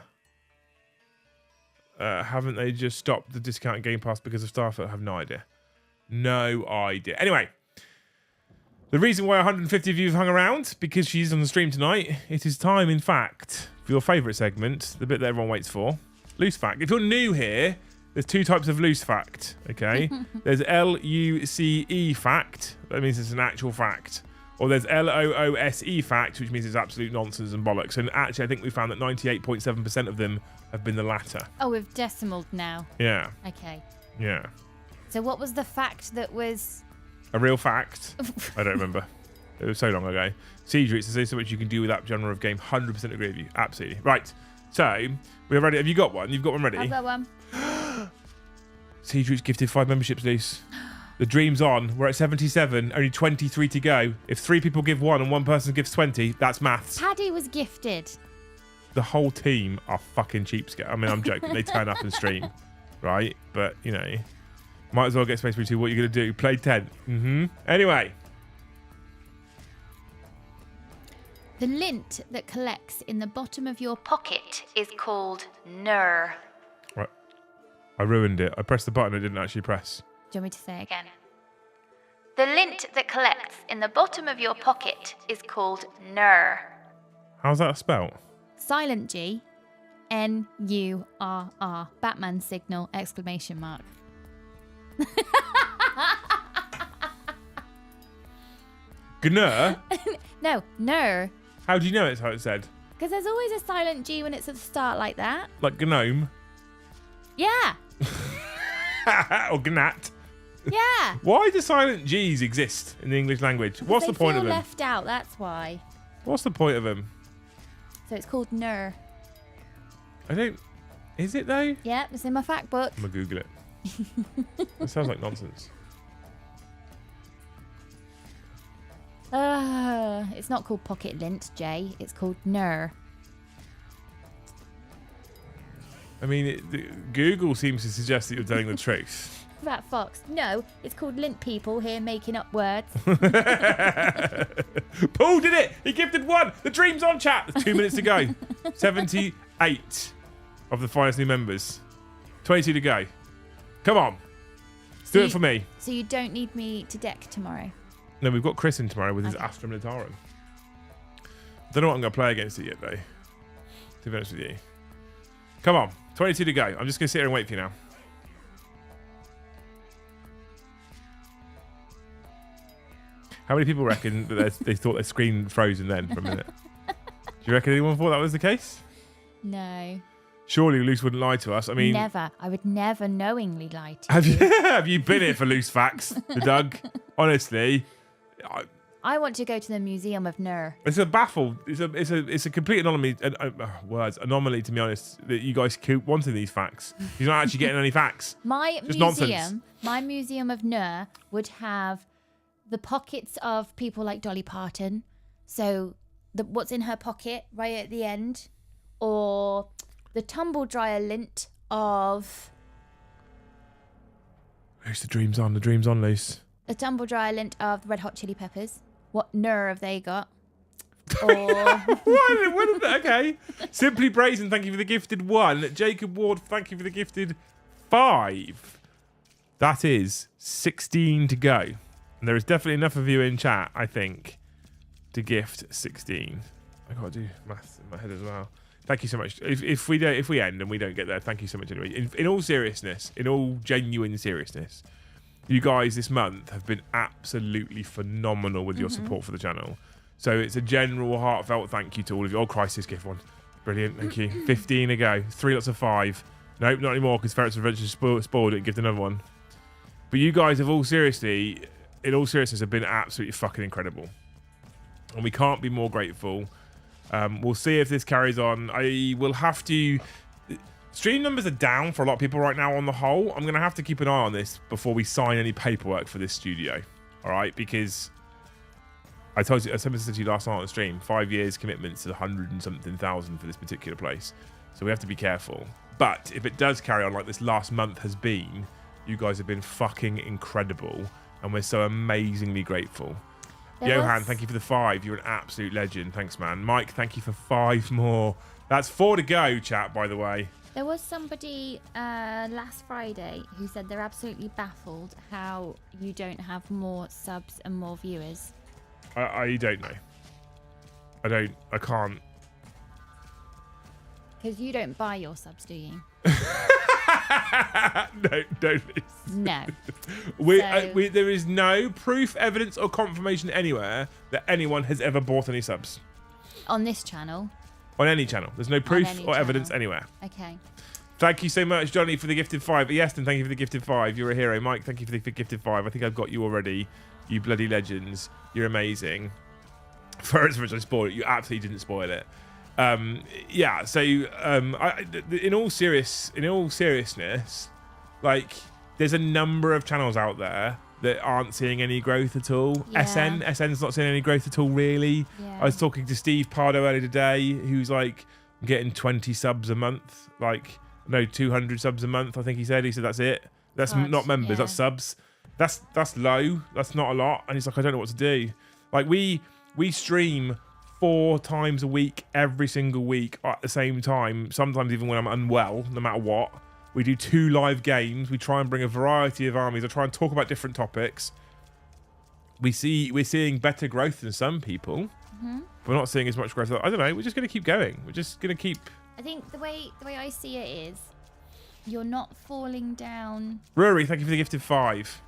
Haven't they just stopped the discount Game Pass because of Starfield? I have no idea. No idea. Anyway, the reason why 150 of you have hung around, because she's on the stream tonight, it is time, in fact, for your favourite segment, the bit that everyone waits for, Loose Fact. If you're new here, there's 2 types of loose fact, okay? There's L-U-C-E fact. That means it's an actual fact. Or there's L-O-O-S-E fact, which means it's absolute nonsense and bollocks. And actually, I think we found that 98.7% of them have been the latter. Oh, we've decimaled now. Yeah. Okay. Yeah. So what was the fact that was... A real fact? I don't remember. It was so long ago. Siege Roots, there's so much you can do with that genre of game. 100% agree with you. Absolutely. Right. So, we're ready. Have you got one? You've got one ready? I've got one. Siege Roots gifted 5 memberships loose. The dream's on. We're at 77. Only 23 to go. If 3 people give 1 and 1 person gives 20, that's maths. Paddy was gifted. The whole team are fucking cheapskates. I mean, I'm joking. They turn up and stream, right? But, you know, might as well get Space Marine 2. What are you going to do? Play 10. Anyway. The lint that collects in the bottom of your pocket is called Ner. Right. I ruined it. I pressed the button I didn't actually press. Do you want me to say it again? The lint that collects in the bottom of your pocket is called Ner. How's that spelled? Silent G, N-U-R-R. Batman signal, exclamation mark. Gnur? No, Ner. How do you know it's how it's said? Because there's always a silent G when it's at the start like that. Like gnome? Yeah. Or gnat? Yeah. Why do silent G's exist in the English language? What's the point of them? They feel left out, that's why. What's the point of them? So it's called Ner. I don't... Is it though? Yeah, it's in my fact book. I'm gonna Google it. It sounds like nonsense. It's not called pocket lint, Jay. It's called Ner. I mean, Google seems to suggest that you're telling the truth. Rat Fox. No, it's called lint people here making up words. Paul did it! He gifted 1! The dream's on, chat! There's 2 minutes to go. 78 of the finest new members. 22 to go. Come on. Do it for me. So you don't need me to deck tomorrow? No, we've got Chris in tomorrow with his Astra Militarum. Don't know what I'm going to play against it yet, though. To be honest with you. Come on. 22 to go. I'm just going to sit here and wait for you now. How many people reckon that they thought their screen frozen then for a minute? Do you reckon anyone thought that was the case? No. Surely Loose wouldn't lie to us. I mean... Never. I would never knowingly lie to you. Have you been here for Loose Facts, Doug? Honestly... I want to go to the Museum of Ner. It's a baffle. It's a complete anomaly. Anomaly, to be honest, that you guys keep wanting these facts. You're not actually getting any facts. My museum of Ner would have the pockets of people like Dolly Parton. So what's in her pocket right at the end, or the tumble dryer lint of. Who's the dreams on? The dreams on, Loose. The tumble dryer lint of the Red Hot Chili Peppers. What Ner have they got? Or what is that? Okay. Simply Brazen, thank you for the gifted 1. Jacob Ward, thank you for the gifted 5. That is 16 to go. And there is definitely enough of you in chat, I think, to gift 16. I gotta do maths in my head as well. Thank you so much. If we end and we don't get there, thank you so much anyway. In all seriousness, in all genuine seriousness, you guys this month have been absolutely phenomenal with your support for the channel. So it's a general heartfelt thank you to all of you. Oh, Crisis gift 1. Brilliant, thank you. 15 to go. 3 lots of 5. Nope, not anymore, because Ferret's Adventure spoiled it and gift another 1. But you guys have in all seriousness, have been absolutely fucking incredible. and we can't be more grateful. We'll see if this carries on. I will have to... Stream numbers are down for a lot of people right now on the whole. I'm going to have to keep an eye on this before we sign any paperwork for this studio. All right? Because I said to you last night on the stream, 5 years commitments to 100 and something thousand for this particular place. So we have to be careful. But if it does carry on like this last month has been, you guys have been fucking incredible. And we're so amazingly grateful. Johan, thank you for the 5. You're an absolute legend. Thanks, man. Mike, thank you for 5 more. That's 4 to go, chat, by the way. There was somebody last Friday who said they're absolutely baffled how you don't have more subs and more viewers. I don't know. I can't. Because you don't buy your subs, do you? No, don't. No. There is no proof, evidence, or confirmation anywhere that anyone has ever bought any subs. On this channel? On any channel. There's no proof or evidence anywhere. Okay. Thank you so much, Johnny, for the gifted 5. Yeston, thank you for the gifted 5. You're a hero. Mike, thank you for the gifted 5. I think I've got you already. You bloody legends. You're amazing. For as much as I spoiled it, you absolutely didn't spoil it. Yeah, so in all seriousness, like there's a number of channels out there that aren't seeing any growth at all. Yeah. SN's not seeing any growth at all, really. Yeah. I was talking to Steve Pardo earlier today, who's like getting 20 subs a month, like no 200 subs a month. I think he said that's it. That's not members, that's subs. That's low. That's not a lot. And he's like, I don't know what to do. Like we stream 4 times a week, every single week at the same time. Sometimes even when I'm unwell, no matter what. We do 2 live games. We try and bring a variety of armies. I try and talk about different topics. We're seeing better growth than some people. Mm-hmm. But we're not seeing as much growth. I don't know. We're just going to keep going. We're just going to keep... I think the way I see it is you're not falling down... Rory, thank you for the gifted 5.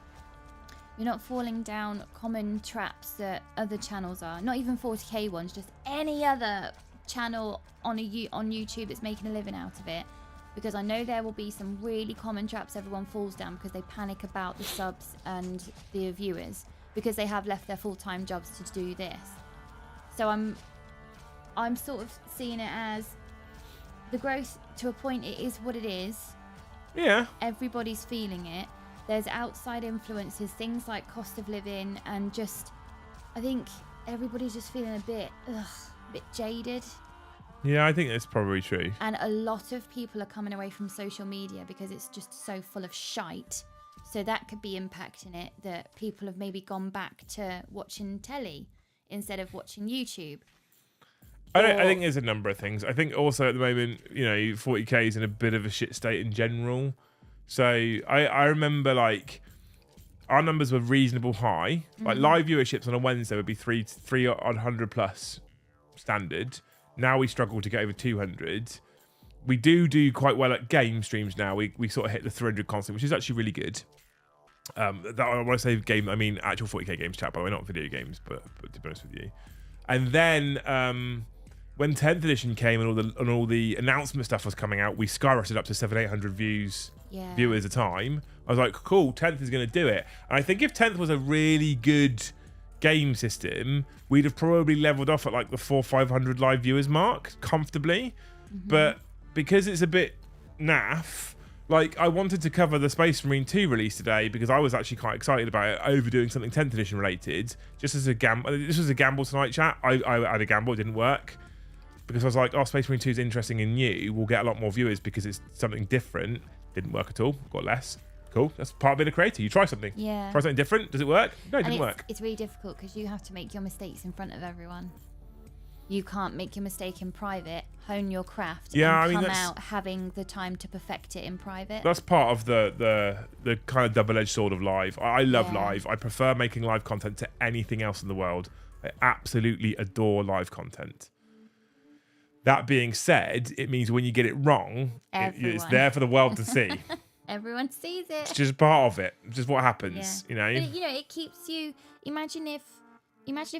You're not falling down common traps that other channels are. Not even 40k ones, just any other channel on YouTube that's making a living out of it. Because I know there will be some really common traps everyone falls down because they panic about the subs and the viewers because they have left their full-time jobs to do this. So I'm sort of seeing it as the growth to a point. It is what it is. Yeah. Everybody's feeling it. There's outside influences, things like cost of living, and just I think everybody's just feeling a bit jaded. Yeah, I think that's probably true. And a lot of people are coming away from social media because it's just so full of shite. So that could be impacting it, that people have maybe gone back to watching telly instead of watching YouTube. I think there's a number of things. I think also at the moment, 40k is in a bit of a shit state in general. So I remember like our numbers were reasonable high. Like live viewerships on a Wednesday would be 300 plus standard. Now we struggle to get over 200. We do quite well at game streams now. We sort of hit the 300 constant, which is actually really good. That when I say game, I mean actual 40k games chat, by the way, not video games, but to be honest with you. And then when 10th edition came and all the announcement stuff was coming out, we skyrocketed up to 700-800 viewers a time. I was like, cool, 10th is going to do it. And I think if 10th was a really good game system, we'd have probably leveled off at like the 400-500 live viewers mark comfortably. But because it's a bit naff, like I wanted to cover the Space Marine 2 release today because I was actually quite excited about it, over doing something 10th edition related, just as a gamble. This was a gamble tonight, chat. I had a gamble, it didn't work because I was like, oh, Space Marine 2 is interesting and new, we'll get a lot more viewers because it's something different. Didn't work at all, got less. Cool, that's part of being a creator. You try something. Yeah. Try something different. Does it work? No, it didn't work. It's really difficult because you have to make your mistakes in front of everyone. You can't make your mistake in private, hone your craft, and come out having the time to perfect it in private. That's part of the kind of double-edged sword of live. I love live. I prefer making live content to anything else in the world. I absolutely adore live content. That being said, it means when you get it wrong, it's there for the world to see. Everyone sees it. It's just part of it. It's just what happens, But it keeps you. Imagine if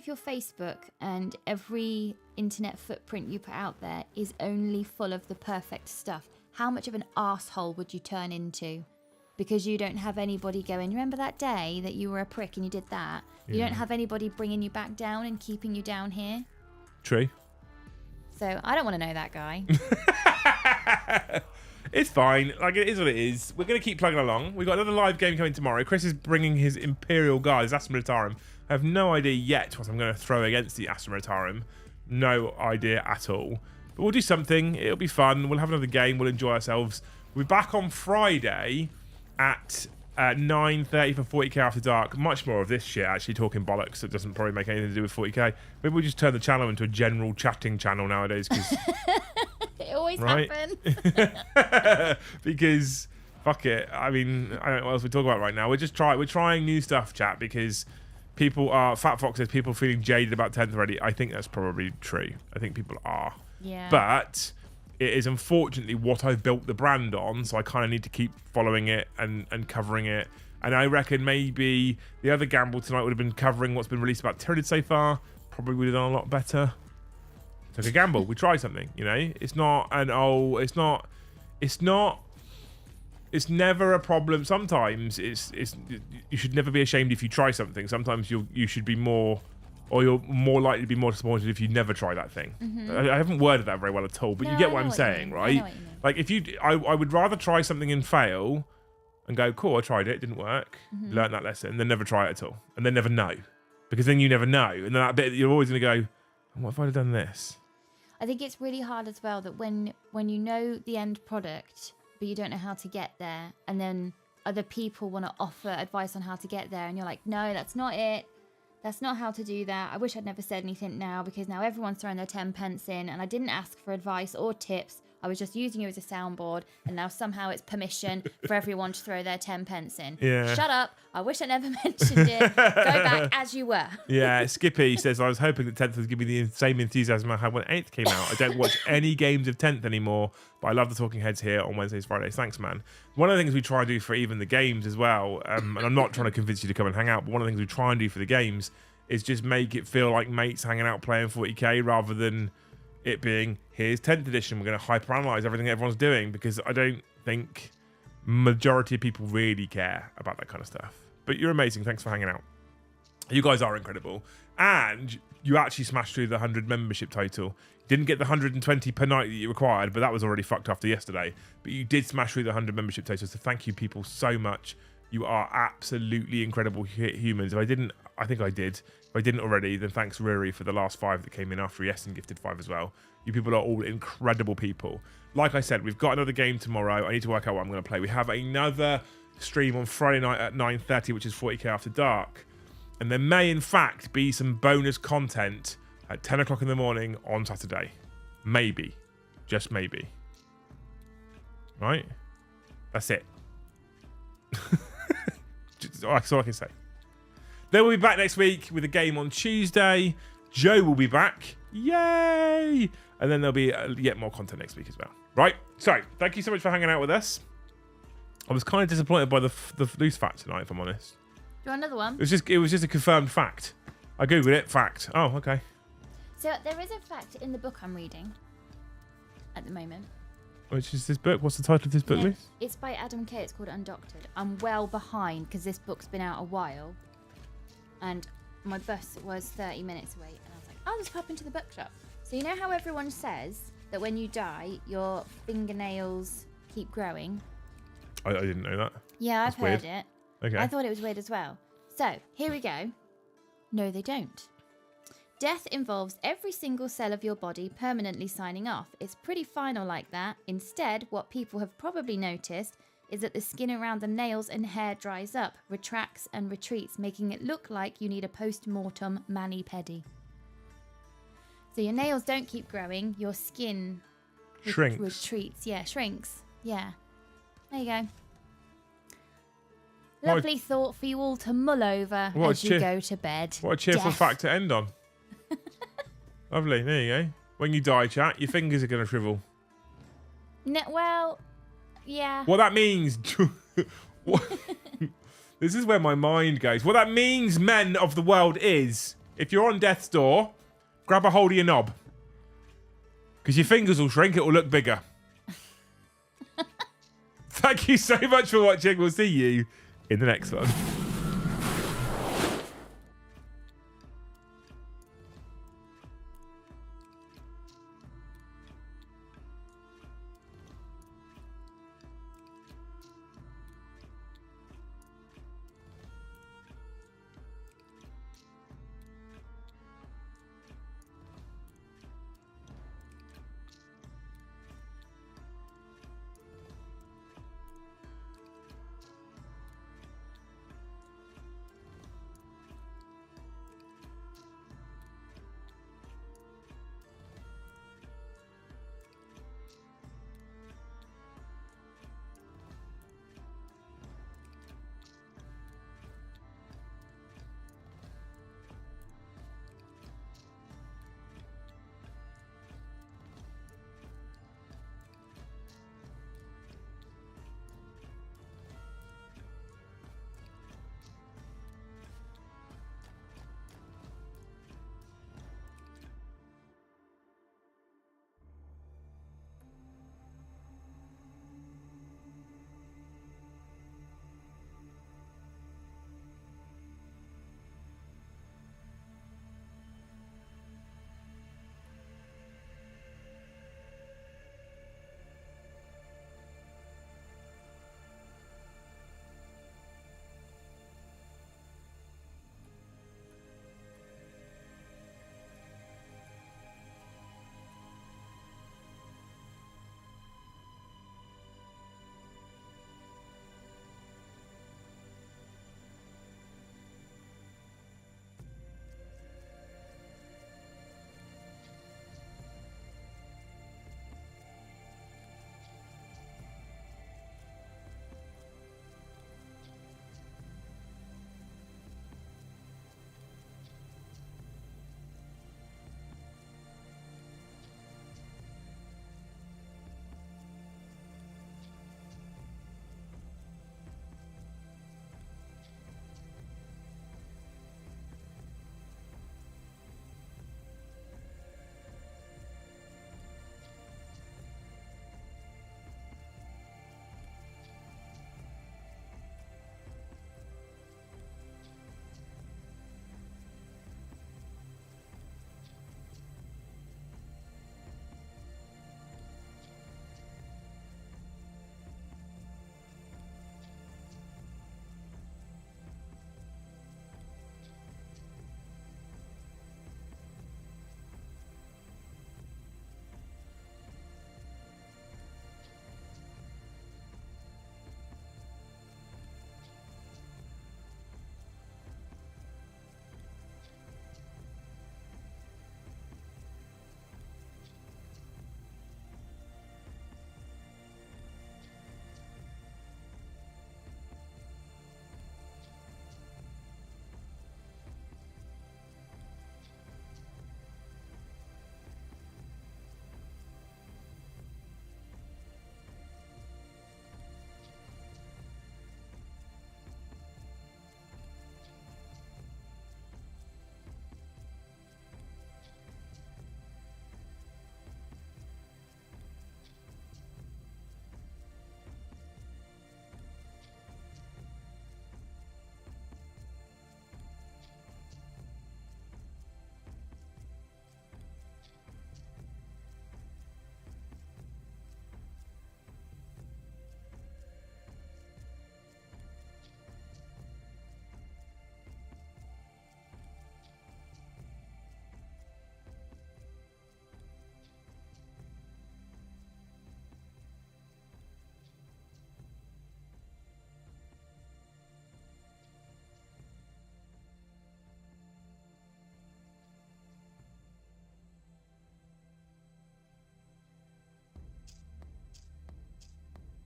your Facebook and every internet footprint you put out there is only full of the perfect stuff. How much of an arsehole would you turn into? because you don't have anybody going, remember that day that you were a prick and you did that? You don't have anybody bringing you back down and keeping you down here. True. So I don't want to know that guy. It's fine. Like, it is what it is. We're going to keep plugging along. We've got another live game coming tomorrow. Chris is bringing his Imperial Guard, his Astra Militarum. I have no idea yet what I'm going to throw against the Astra Militarum. No idea at all. But we'll do something. It'll be fun. We'll have another game. We'll enjoy ourselves. We'll be back on Friday at 9:30 for 40k After Dark. Much more of this shit, actually, talking bollocks. It doesn't probably make anything to do with 40k. Maybe we'll just turn the channel into a general chatting channel nowadays. It always happens. Because fuck it. I mean, I don't know what else we talk about right now. We're trying new stuff, chat, because people are Fat Fox says people feeling jaded about 10th already. I think that's probably true. I think people are. Yeah. But it is unfortunately what I've built the brand on, so I kind of need to keep following it and covering it. And I reckon maybe the other gamble tonight would have been covering what's been released about Tyranid so far. Probably would have done a lot better. Took a gamble. We tried something, you know. It's never a problem. Sometimes it's you should never be ashamed if you try something. Sometimes you should be more, or you're more likely to be more disappointed if you never try that thing. I haven't worded that very well at all, but you get what I'm saying, right? Like I would rather try something and fail and go, cool, I tried it didn't work, learn that lesson, and then never try it at all, and then never know, because then you never know, and then that bit you're always going to go, what if I'd have done this? I think it's really hard as well that when you know the end product, but you don't know how to get there, and then other people want to offer advice on how to get there, and you're like, no, that's not it. That's not how to do that. I wish I'd never said anything now, because now everyone's throwing their 10 pence in, and I didn't ask for advice or tips. I was just using you as a soundboard, and now somehow it's permission for everyone to throw their 10 pence in. Yeah. Shut up. I wish I never mentioned it. Go back as you were. Yeah, Skippy says, I was hoping that 10th would give me the same enthusiasm I had when 8th came out. I don't watch any games of 10th anymore, but I love the talking heads here on Wednesdays, Fridays. Thanks, man. One of the things we try and do for even the games as well, and I'm not trying to convince you to come and hang out, but one of the things we try and do for the games is just make it feel like mates hanging out playing 40k rather than it being, here's 10th edition, we're going to hyper-analyze everything everyone's doing, because I don't think majority of people really care about that kind of stuff. But you're amazing. Thanks for hanging out. You guys are incredible. And you actually smashed through the 100 membership total. You didn't get the 120 per night that you required, but that was already fucked after yesterday. But you did smash through the 100 membership total, so thank you people so much. You are absolutely incredible humans. If I didn't, I think I did. If I didn't already, then thanks Rory for the last 5 that came in after Essen gifted 5 as well. You people are all incredible people. Like I said, we've got another game tomorrow. I need to work out what I'm going to play. We have another stream on Friday night at 9:30, which is 40k After Dark. And there may, in fact, be some bonus content at 10 o'clock in the morning on Saturday. Maybe. Just maybe. Right? That's it. That's all I can say. Then we'll be back next week with a game on Tuesday. Joe will be back. Yay! And then there'll be yet more content next week as well. Right? So, thank you so much for hanging out with us. I was kind of disappointed by the loose fact tonight, if I'm honest. Do you want another one? It was just a confirmed fact. I googled it. Fact. Oh, okay. So there is a fact in the book I'm reading at the moment. Which is this book? What's the title of this book, Liz? It's by Adam Kay. It's called Undoctored. I'm well behind because this book's been out a while. And my bus was 30 minutes away. And I was like, I'll just pop into the bookshop. So you know how everyone says that when you die, your fingernails keep growing? I didn't know that. Yeah, I've heard it. Okay. I thought it was weird as well. So, here we go. No, they don't. Death involves every single cell of your body permanently signing off. It's pretty final like that. Instead, what people have probably noticed is that the skin around the nails and hair dries up, retracts and retreats, making it look like you need a post-mortem mani-pedi. So your nails don't keep growing, your skin shrinks. Retreats. Yeah, shrinks. Yeah. There you go. Lovely thought for you all to mull over as you go to bed. What a cheerful fact to end on. Lovely. There you go. When you die, chat, your fingers are going to shrivel. Well, yeah. What that means... This is where my mind goes. What that means, men of the world, is if you're on death's door, grab a hold of your knob. Because your fingers will shrink, it will look bigger. Thank you so much for watching. We'll see you in the next one.